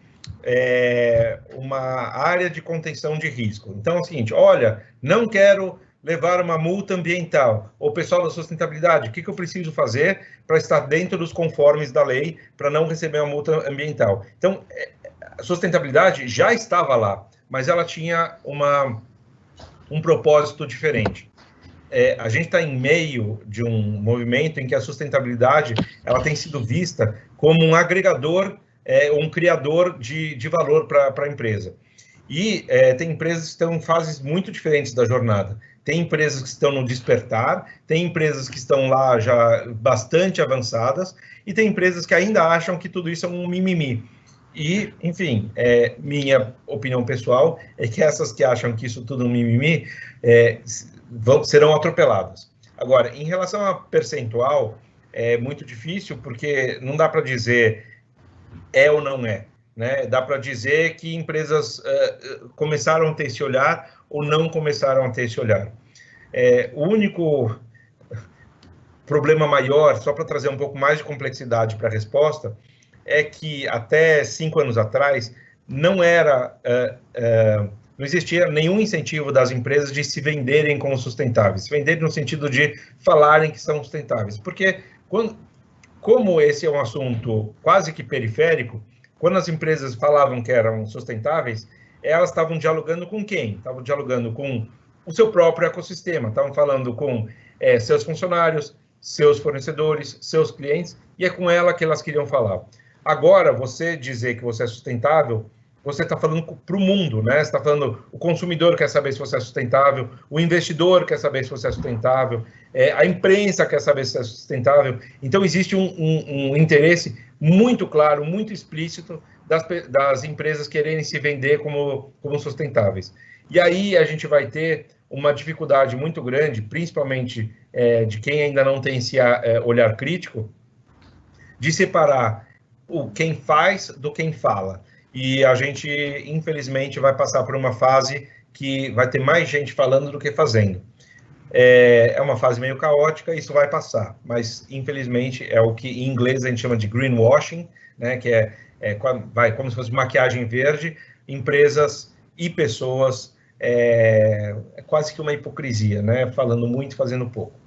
uma área de contenção de risco. Então, é o seguinte, olha, não quero levar uma multa ambiental. O pessoal da sustentabilidade, o que eu preciso fazer para estar dentro dos conformes da lei, para não receber uma multa ambiental? Então, a sustentabilidade já estava lá, mas ela tinha um propósito diferente. A gente está em meio de um movimento em que a sustentabilidade ela tem sido vista como um agregador, um criador de valor para a empresa. E tem empresas que estão em fases muito diferentes da jornada. Tem empresas que estão no despertar, tem empresas que estão lá já bastante avançadas, e tem empresas que ainda acham que tudo isso é um mimimi. E, enfim, minha opinião pessoal é que essas que acham que isso tudo é um mimimi serão atropeladas. Agora, em relação a percentual, é muito difícil, porque não dá para dizer ou não é, né? Dá para dizer que empresas começaram a ter esse olhar ou não começaram a ter esse olhar. O único problema maior, só para trazer um pouco mais de complexidade para a resposta, é que até 5 anos atrás não existia nenhum incentivo das empresas de se venderem como sustentáveis, se venderem no sentido de falarem que são sustentáveis, porque como esse é um assunto quase que periférico, quando as empresas falavam que eram sustentáveis, elas estavam dialogando com quem? Estavam dialogando com o seu próprio ecossistema, estavam falando com seus funcionários, seus fornecedores, seus clientes, e é com ela que elas queriam falar. Agora, você dizer que você é sustentável, você está falando para o mundo, né? Você está falando, o consumidor quer saber se você é sustentável, o investidor quer saber se você é sustentável, a imprensa quer saber se você é sustentável. Então, existe um interesse muito claro, muito explícito das empresas quererem se vender como sustentáveis. E aí a gente vai ter uma dificuldade muito grande, principalmente de quem ainda não tem esse olhar crítico, de separar o quem faz do quem fala. E a gente, infelizmente, vai passar por uma fase que vai ter mais gente falando do que fazendo. É uma fase meio caótica, isso vai passar, mas, infelizmente, é o que em inglês a gente chama de greenwashing, né, que vai como se fosse maquiagem verde, empresas e pessoas, é quase que uma hipocrisia, né, falando muito, fazendo pouco.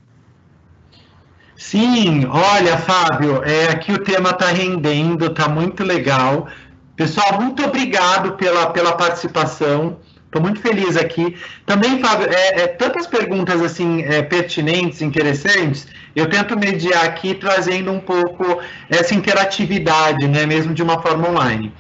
Sim, olha, Fábio, aqui o tema está rendendo, está muito legal. Pessoal, muito obrigado pela participação. Estou muito feliz aqui. Também, Fábio, tantas perguntas assim pertinentes, interessantes. Eu tento mediar aqui, trazendo um pouco essa interatividade, né, mesmo de uma forma online.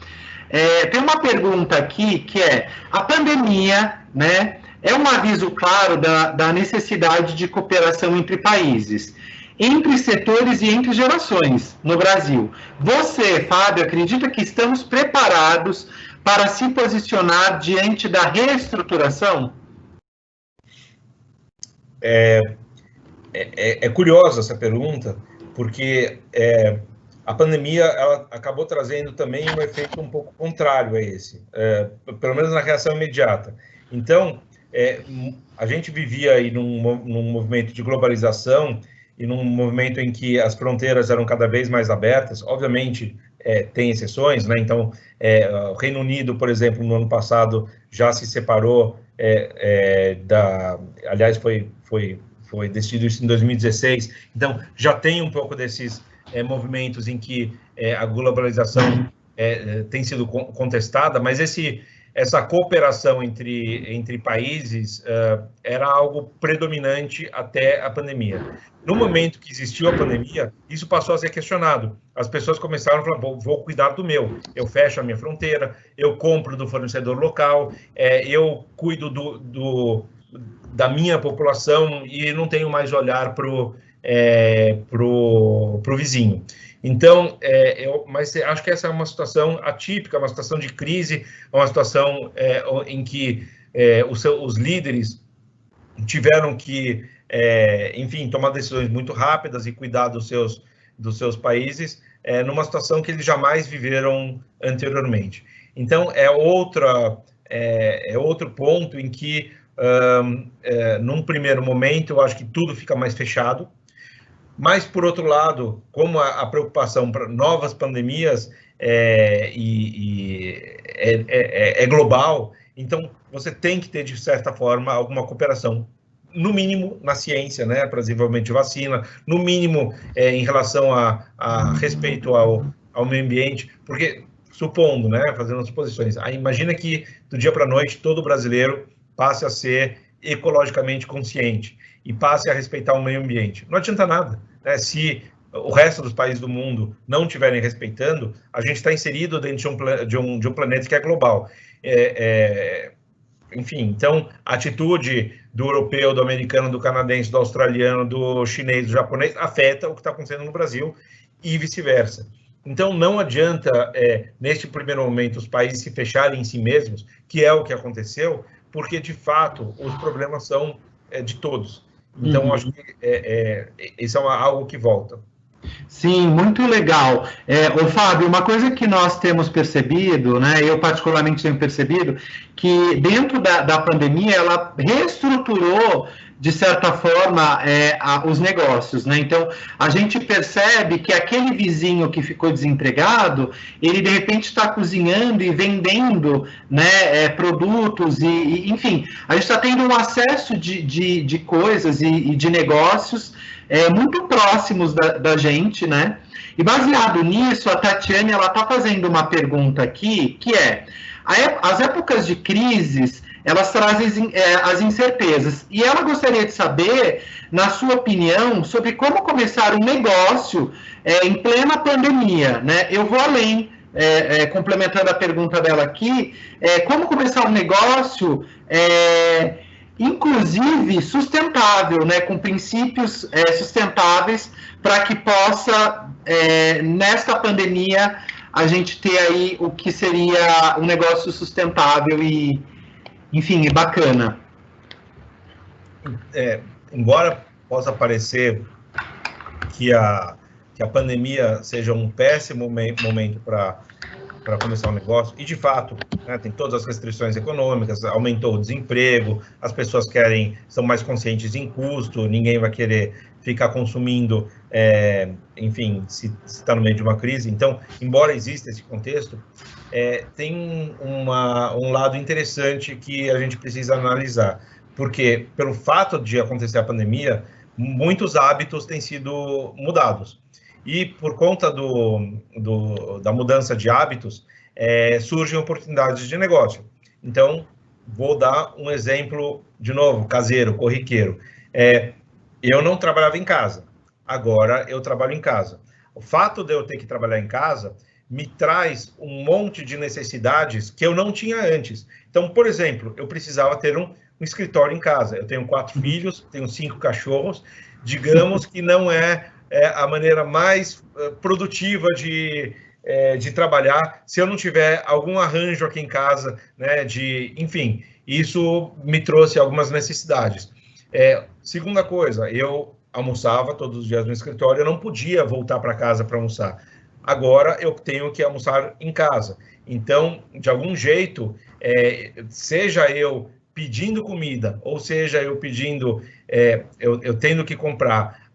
Tem uma pergunta aqui que a pandemia, né, é um aviso claro da necessidade de cooperação entre países, entre setores e entre gerações no Brasil. Você, Fábio, acredita que estamos preparados para se posicionar diante da reestruturação? É curiosa essa pergunta, porque a pandemia ela acabou trazendo também um efeito um pouco contrário a esse, pelo menos na reação imediata. Então, a gente vivia aí num movimento de globalização e num movimento em que as fronteiras eram cada vez mais abertas. Obviamente, tem exceções, né? Então, o Reino Unido, por exemplo, no ano passado já se separou aliás, foi decidido isso em 2016. Então, já tem um pouco desses movimentos em que a globalização tem sido contestada, mas essa cooperação entre países era algo predominante até a pandemia. No momento que existiu a pandemia, isso passou a ser questionado. As pessoas começaram a falar, vou cuidar do meu, eu fecho a minha fronteira, eu compro do fornecedor local, eu cuido da minha população e não tenho mais olhar para o vizinho. Então, mas acho que essa é uma situação atípica, uma situação de crise, uma situação em que os líderes tiveram que, enfim, tomar decisões muito rápidas e cuidar dos seus países, numa situação que eles jamais viveram anteriormente. Então, é outro ponto em que, num primeiro momento, eu acho que tudo fica mais fechado. Mas, por outro lado, como a preocupação para novas pandemias é global, então você tem que ter, de certa forma, alguma cooperação, no mínimo na ciência, né, para desenvolvimento de vacina, no mínimo em relação a respeito ao meio ambiente, porque, supondo, né, fazendo suposições, imagina que do dia para a noite todo brasileiro passe a ser ecologicamente consciente e passe a respeitar o meio ambiente. Não adianta nada. Se o resto dos países do mundo não estiverem respeitando, a gente está inserido dentro de um planeta que é global. Enfim, então, a atitude do europeu, do americano, do canadense, do australiano, do chinês, do japonês, afeta o que está acontecendo no Brasil e vice-versa. Então, não adianta, neste primeiro momento, os países se fecharem em si mesmos, que é o que aconteceu, porque, de fato, os problemas são de todos. Então, acho que isso é algo que volta. Sim, muito legal. Ô, Fábio, uma coisa que nós temos percebido, né, eu particularmente tenho percebido, que dentro da pandemia ela reestruturou, de certa forma, os negócios, né? Então, a gente percebe que aquele vizinho que ficou desempregado, ele de repente está cozinhando e vendendo, né, produtos enfim, a gente está tendo um acesso de coisas e de negócios muito próximos da gente, né? E baseado nisso, a Tatiane, ela está fazendo uma pergunta aqui, que as épocas de crises, elas trazem as incertezas. E ela gostaria de saber, na sua opinião, sobre como começar um negócio em plena pandemia, né? Eu vou além, complementando a pergunta dela aqui, como começar um negócio inclusive sustentável, né, com princípios sustentáveis, para que possa, nesta pandemia, a gente ter aí o que seria um negócio sustentável e, enfim, bacana. Embora possa parecer que a pandemia seja um péssimo momento para começar um negócio, e de fato, né, tem todas as restrições econômicas, aumentou o desemprego, as pessoas são mais conscientes em custo, ninguém vai querer ficar consumindo, enfim, se está no meio de uma crise. Então, embora exista esse contexto, tem um lado interessante que a gente precisa analisar, porque pelo fato de acontecer a pandemia, muitos hábitos têm sido mudados. E por conta da mudança de hábitos, surgem oportunidades de negócio. Então, vou dar um exemplo, de novo, caseiro, corriqueiro. Eu não trabalhava em casa, agora eu trabalho em casa. O fato de eu ter que trabalhar em casa me traz um monte de necessidades que eu não tinha antes. Então, por exemplo, eu precisava ter um escritório em casa. Eu tenho 4 filhos, tenho 5 cachorros, digamos que não é a maneira mais produtiva de trabalhar se eu não tiver algum arranjo aqui em casa, né, enfim, isso me trouxe algumas necessidades. Segunda coisa, eu almoçava todos os dias no escritório, eu não podia voltar para casa para almoçar. agora eu tenho que almoçar em casa. Então, de algum jeito, seja eu pedindo comida, ou seja eu pedindo, eu tendo que comprar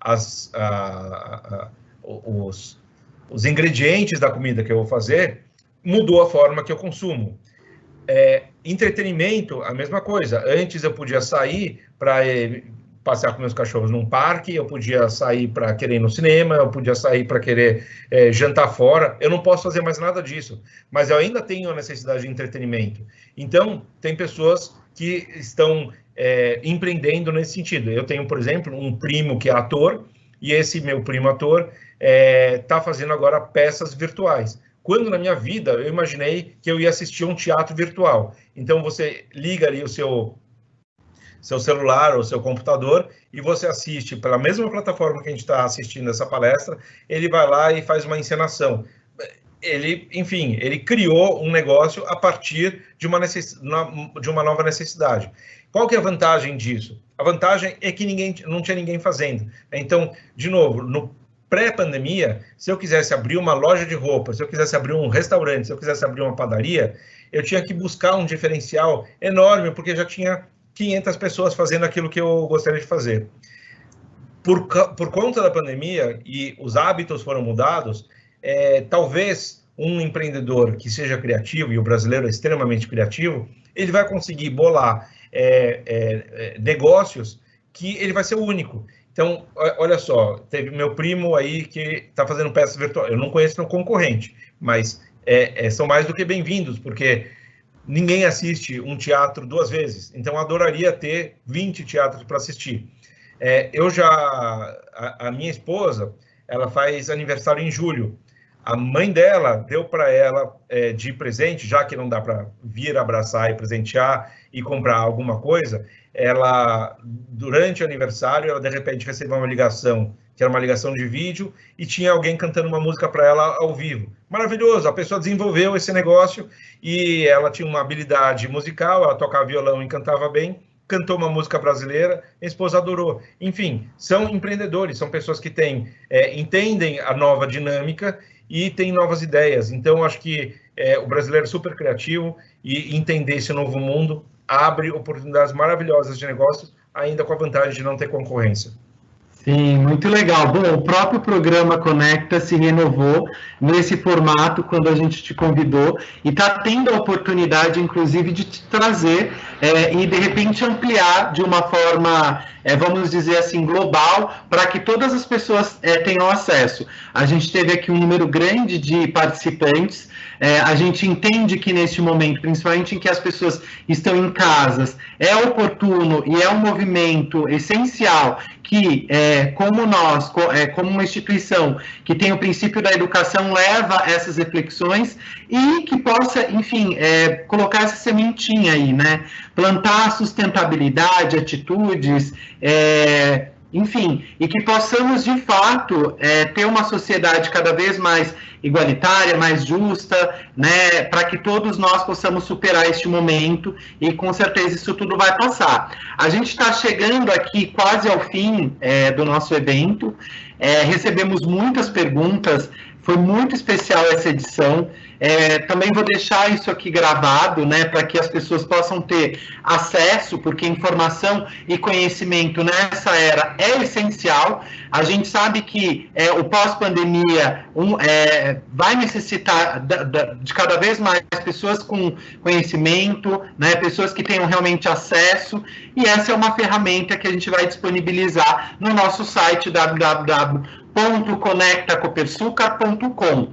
os ingredientes da comida que eu vou fazer, mudou a forma que eu consumo. Entretenimento, a mesma coisa. Antes eu podia sair para passear com meus cachorros num parque, eu podia sair para querer ir no cinema, eu podia sair para querer jantar fora. Eu não posso fazer mais nada disso, mas eu ainda tenho a necessidade de entretenimento. Então, tem pessoas que estão empreendendo nesse sentido. Eu tenho, por exemplo, um primo que é ator, e esse meu primo ator está fazendo agora peças virtuais. Quando na minha vida eu imaginei que eu ia assistir um teatro virtual. Então, você liga ali o seu celular ou seu computador e você assiste pela mesma plataforma que a gente está assistindo essa palestra, ele vai lá e faz uma encenação. Enfim, ele criou um negócio a partir de uma nova necessidade. Qual que é a vantagem disso? A vantagem é que não tinha ninguém fazendo. Então, de novo, no pré-pandemia, se eu quisesse abrir uma loja de roupa, se eu quisesse abrir um restaurante, se eu quisesse abrir uma padaria, eu tinha que buscar um diferencial enorme, porque já tinha 500 pessoas fazendo aquilo que eu gostaria de fazer. Por conta da pandemia e os hábitos foram mudados, talvez um empreendedor que seja criativo, e o brasileiro é extremamente criativo, ele vai conseguir bolar negócios que ele vai ser o único. Então, olha só, teve meu primo aí que está fazendo peças virtuais. Eu não conheço meu concorrente, mas são mais do que bem-vindos, porque ninguém assiste um teatro 2 vezes. Então, eu adoraria ter 20 teatros para assistir. A minha esposa, ela faz aniversário em julho. A mãe dela deu para ela de presente, já que não dá para vir abraçar e presentear e comprar alguma coisa, ela, durante o aniversário, ela de repente recebeu uma ligação, que era uma ligação de vídeo, e tinha alguém cantando uma música para ela ao vivo. Maravilhoso, a pessoa desenvolveu esse negócio e ela tinha uma habilidade musical, ela tocava violão e cantava bem, cantou uma música brasileira, minha esposa adorou. Enfim, são empreendedores, são pessoas que entendem a nova dinâmica e têm novas ideias. Então, acho que o brasileiro é super criativo e entender esse novo mundo abre oportunidades maravilhosas de negócios, ainda com a vantagem de não ter concorrência. Sim, muito legal. Bom, o próprio programa Conecta se renovou nesse formato quando a gente te convidou e está tendo a oportunidade, inclusive, de te trazer e, de repente, ampliar de uma forma, vamos dizer assim, global, para que todas as pessoas tenham acesso. A gente teve aqui um número grande de participantes. A gente entende que neste momento, principalmente em que as pessoas estão em casas, é oportuno e é um movimento essencial que, como nós, como uma instituição que tem o princípio da educação, leva essas reflexões e que possa, enfim, colocar essa sementinha aí, né? Plantar sustentabilidade, atitudes, enfim, e que possamos, de fato, ter uma sociedade cada vez mais igualitária, mais justa, né, para que todos nós possamos superar este momento e, com certeza, isso tudo vai passar. A gente está chegando aqui quase ao fim do nosso evento, recebemos muitas perguntas, foi muito especial essa edição. Também vou deixar isso aqui gravado, né, para que as pessoas possam ter acesso, porque informação e conhecimento nessa era é essencial. A gente sabe que o pós-pandemia vai necessitar de cada vez mais pessoas com conhecimento, né, pessoas que tenham realmente acesso, e essa é uma ferramenta que a gente vai disponibilizar no nosso site www.conectacopersucar.com.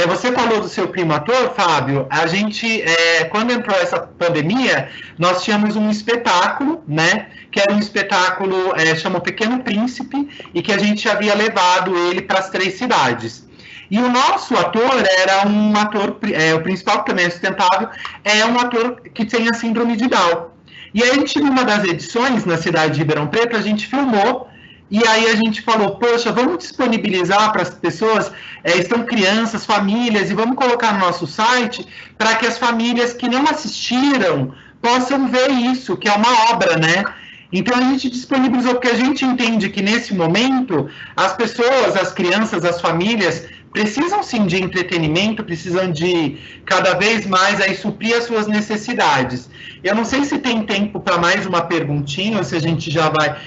Você falou do seu primo ator, Fábio. A gente, quando entrou essa pandemia, nós tínhamos um espetáculo, né, que era um espetáculo, chama O Pequeno Príncipe, e que a gente havia levado ele para as 3 cidades. E o nosso ator era um ator, o principal, que também é sustentável, é um ator que tem a síndrome de Down. E aí, a gente, numa das edições, na cidade de Ribeirão Preto, a gente filmou. E aí a gente falou, poxa, vamos disponibilizar para as pessoas, estão crianças, famílias, e vamos colocar no nosso site para que as famílias que não assistiram possam ver isso, que é uma obra, né? Então a gente disponibilizou, porque a gente entende que nesse momento as pessoas, as crianças, as famílias precisam sim de entretenimento, precisam de cada vez mais aí suprir as suas necessidades. Eu não sei se tem tempo para mais uma perguntinha, ou se a gente já vai...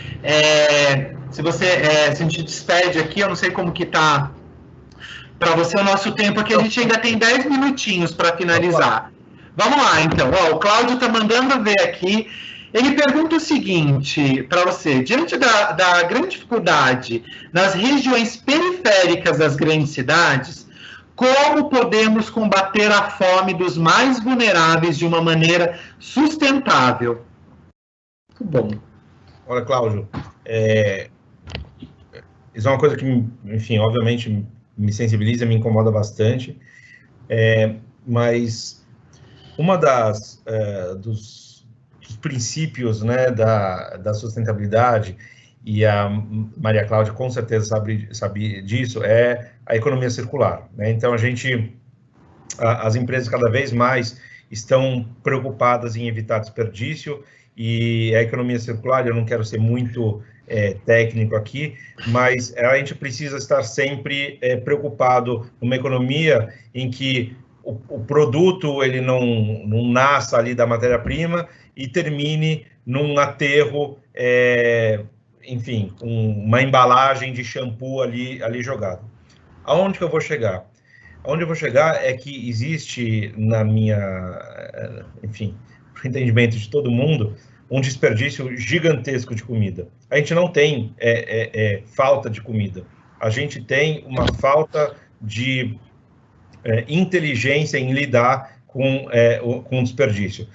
se a gente despede aqui, eu não sei como que está para você o nosso tempo aqui, a gente ainda tem 10 minutinhos para finalizar. Vamos lá, então. Ó, o Cláudio está mandando ver aqui. Ele pergunta o seguinte para você: diante da grande dificuldade nas regiões periféricas das grandes cidades, como podemos combater a fome dos mais vulneráveis de uma maneira sustentável? Muito bom. Olha, Cláudio, isso é uma coisa que, enfim, obviamente me sensibiliza, me incomoda bastante, mas uma dos princípios, né, da sustentabilidade, e a Maria Cláudia com certeza sabe disso, é a economia circular, né? Então, as empresas cada vez mais estão preocupadas em evitar desperdício, e a economia circular, eu não quero ser muito técnico aqui, mas a gente precisa estar sempre preocupado numa economia em que o produto ele não nasça ali da matéria-prima e termine num aterro, enfim, uma embalagem de shampoo ali jogado. Aonde que eu vou chegar? Aonde eu vou chegar é que existe, na minha, enfim, pro entendimento de todo mundo, um desperdício gigantesco de comida. A gente não tem falta de comida, a gente tem uma falta de inteligência em lidar com o desperdício.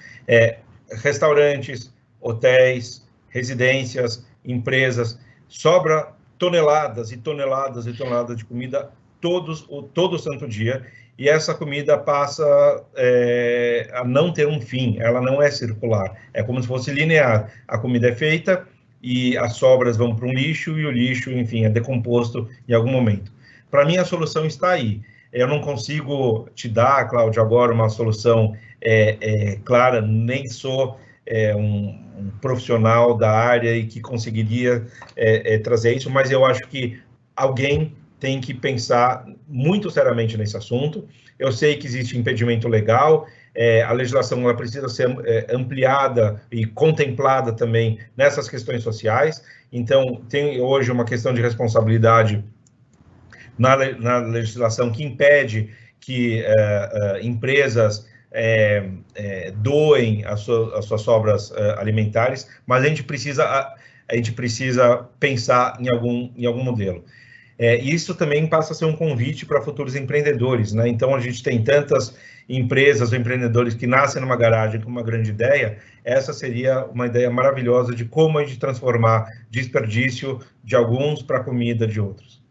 Restaurantes, hotéis, residências, empresas, sobra toneladas e toneladas e toneladas de comida todo santo dia, e essa comida passa a não ter um fim, ela não é circular, é como se fosse linear. A comida é feita e as sobras vão para um lixo, e o lixo, enfim, é decomposto em algum momento. Para mim, a solução está aí. Eu não consigo te dar, Cláudio, agora uma solução clara, nem sou um profissional da área e que conseguiria trazer isso, mas eu acho que alguém tem que pensar muito seriamente nesse assunto. Eu sei que existe impedimento legal, a legislação ela precisa ser ampliada e contemplada também nessas questões sociais, então tem hoje uma questão de responsabilidade na legislação que impede que empresas doem as suas sobras alimentares, mas a gente precisa pensar em algum modelo. E isso também passa a ser um convite para futuros empreendedores, né? Então, a gente tem tantas empresas ou empreendedores que nascem numa garagem com uma grande ideia. Essa seria uma ideia maravilhosa de como a gente transformar desperdício de alguns para a comida de outros.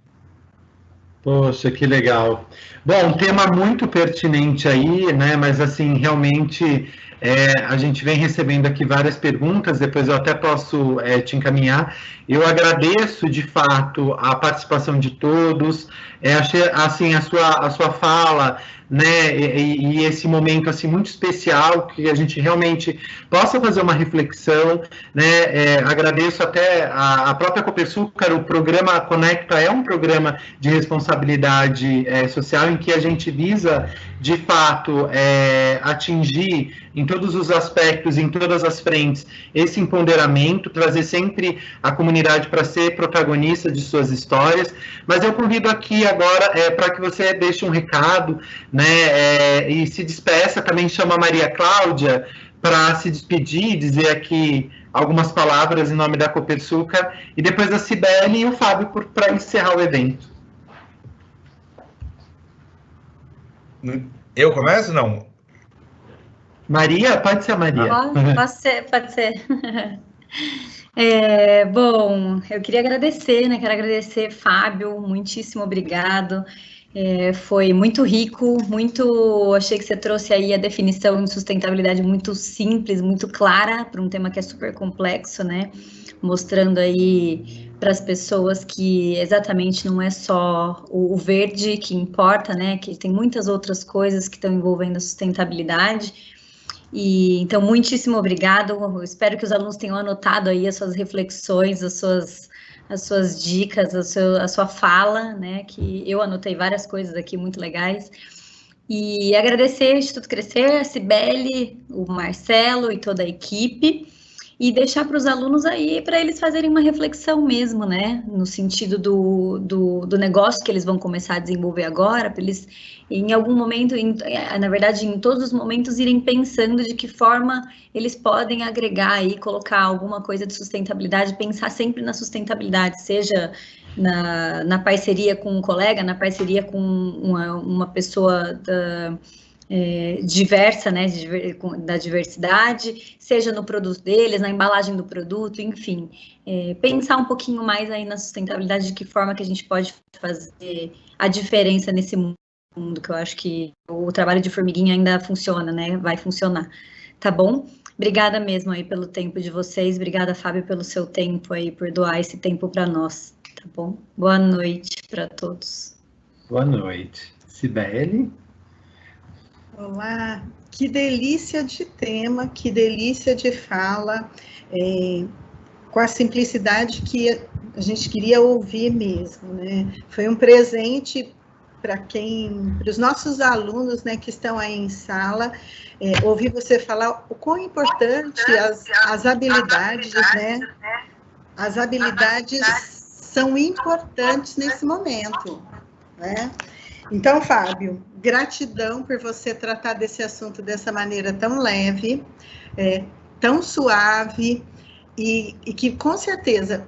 Poxa, que legal. Bom, um tema muito pertinente aí, né? Mas, assim, realmente a gente vem recebendo aqui várias perguntas, depois eu até posso te encaminhar. Eu agradeço, de fato, a participação de todos. Achei, assim, a sua fala, né, e esse momento, assim, muito especial, que a gente realmente possa fazer uma reflexão, né, agradeço até a própria Copersucar. O programa Conecta é um programa de responsabilidade social, em que a gente visa, de fato, atingir em todos os aspectos, em todas as frentes, esse empoderamento, trazer sempre a comunidade para ser protagonista de suas histórias. Mas eu convido aqui agora para que você deixe um recado, né, e se despeça. Também chama a Maria Cláudia para se despedir, dizer aqui algumas palavras em nome da Copersucar, e depois a Cibele e o Fábio para encerrar o evento. Eu começo, não? Maria? Pode ser a Maria. Pode ser. Bom, eu queria agradecer, né? Quero agradecer, Fábio, muitíssimo obrigado. Foi muito rico, achei que você trouxe aí a definição de sustentabilidade muito simples, muito clara, para um tema que é super complexo, né? Mostrando aí para as pessoas que exatamente não é só o verde que importa, né? Que tem muitas outras coisas que estão envolvendo a sustentabilidade. E então, muitíssimo obrigado. Eu espero que os alunos tenham anotado aí as suas reflexões, as as suas dicas, a sua fala, né? Que eu anotei várias coisas aqui muito legais. E agradecer ao Instituto Crescer, a Cibele, o Marcelo e toda a equipe, e deixar para os alunos aí, para eles fazerem uma reflexão mesmo, né? No sentido do negócio que eles vão começar a desenvolver agora, para eles, em algum momento, na verdade, em todos os momentos, irem pensando de que forma eles podem agregar aí, colocar alguma coisa de sustentabilidade, pensar sempre na sustentabilidade, seja na parceria com um colega, na parceria com uma pessoa diversa, né, da diversidade, seja no produto deles, na embalagem do produto, enfim, pensar um pouquinho mais aí na sustentabilidade, de que forma que a gente pode fazer a diferença nesse mundo, que eu acho que o trabalho de formiguinha ainda funciona, né, vai funcionar, tá bom? Obrigada mesmo aí pelo tempo de vocês, obrigada, Fábio, pelo seu tempo aí, por doar esse tempo para nós, tá bom? Boa noite para todos. Boa noite. Cibele? Olá, que delícia de tema, que delícia de fala, com a simplicidade que a gente queria ouvir mesmo, né? Foi um presente para os nossos alunos, né, que estão aí em sala, ouvir você falar o quão importante as habilidades, né? As habilidades são importantes nesse momento, né? Então, Fábio, gratidão por você tratar desse assunto dessa maneira tão leve, tão suave, e que, com certeza,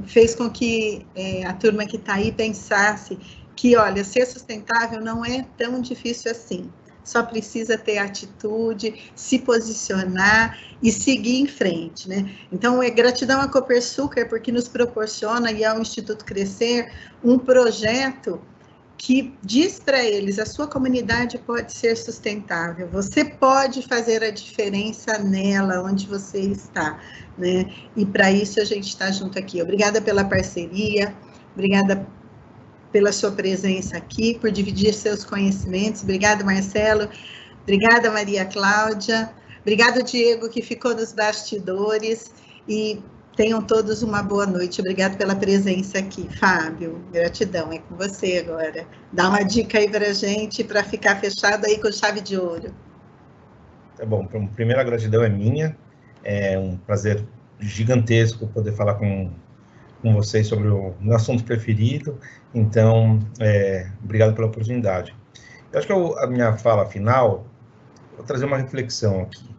fez com que a turma que está aí pensasse que, olha, ser sustentável não é tão difícil assim. Só precisa ter atitude, se posicionar e seguir em frente, né? Então, gratidão à Copersucar, porque nos proporciona, e ao Instituto Crescer, um projeto que diz para eles, a sua comunidade pode ser sustentável, você pode fazer a diferença nela, onde você está, né? E para isso a gente está junto aqui. Obrigada pela parceria, obrigada pela sua presença aqui, por dividir seus conhecimentos. Obrigada, Marcelo. Obrigada, Maria Cláudia. Obrigado, Diego, que ficou nos bastidores. E tenham todos uma boa noite. Obrigado pela presença aqui. Fábio, gratidão. É com você agora. Dá uma dica aí para a gente, para ficar fechado aí com chave de ouro. Tá bom. A primeira gratidão é minha. É um prazer gigantesco poder falar com vocês sobre o meu assunto preferido. Então, obrigado pela oportunidade. Eu acho que a minha fala final, vou trazer uma reflexão aqui.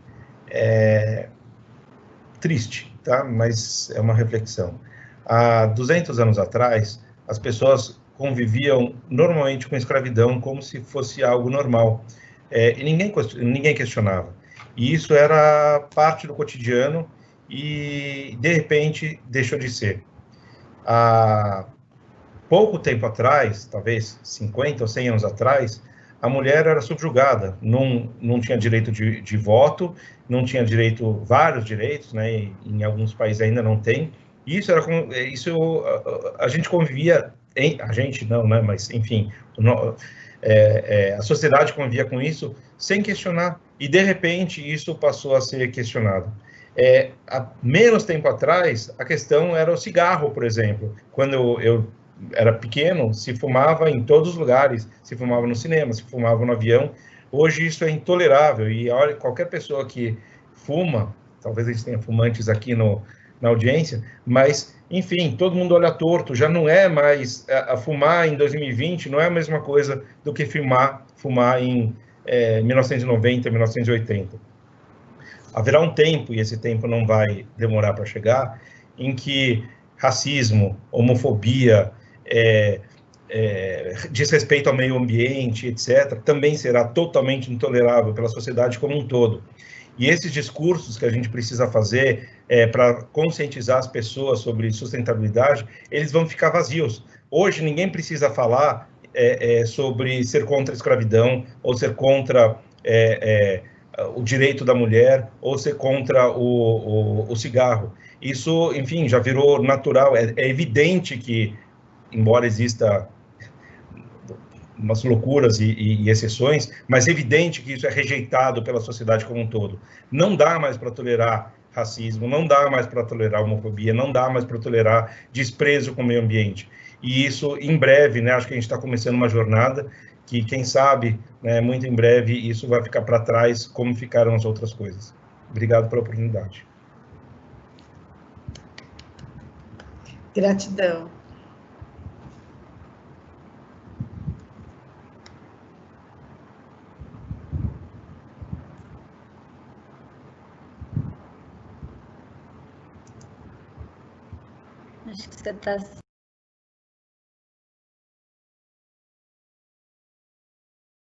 Triste, tá? Mas é uma reflexão. Há 200 anos atrás, as pessoas conviviam normalmente com escravidão como se fosse algo normal. E ninguém questionava. E isso era parte do cotidiano e, de repente, deixou de ser. Há pouco tempo atrás, talvez 50 ou 100 anos atrás, a mulher era subjugada, não tinha direito de voto, não tinha vários direitos, né? E em alguns países ainda não tem. Isso a gente convivia, a gente não, né? Mas enfim, a sociedade convivia com isso sem questionar. E de repente isso passou a ser questionado. Há menos tempo atrás, a questão era o cigarro, por exemplo. Quando eu era pequeno, se fumava em todos os lugares, se fumava no cinema, se fumava no avião. Hoje isso é intolerável, e olha, qualquer pessoa que fuma, talvez a gente tenha fumantes aqui na audiência, mas, enfim, todo mundo olha torto, já não é mais, fumar em 2020 não é a mesma coisa do que fumar em 1990, 1980. Haverá um tempo, e esse tempo não vai demorar para chegar, em que racismo, homofobia, desrespeito ao meio ambiente, etc., também será totalmente intolerável pela sociedade como um todo. E esses discursos que a gente precisa fazer para conscientizar as pessoas sobre sustentabilidade, eles vão ficar vazios. Hoje ninguém precisa falar sobre ser contra a escravidão, ou ser contra o direito da mulher, ou ser contra o cigarro. Isso, enfim, já virou natural. É evidente que, embora exista umas loucuras e exceções, mas é evidente que isso é rejeitado pela sociedade como um todo. Não dá mais para tolerar racismo, não dá mais para tolerar homofobia, não dá mais para tolerar desprezo com o meio ambiente. E isso, em breve, né, acho que a gente está começando uma jornada que, quem sabe, né, muito em breve, isso vai ficar para trás, como ficaram as outras coisas. Obrigado pela oportunidade. Gratidão. Acho que você está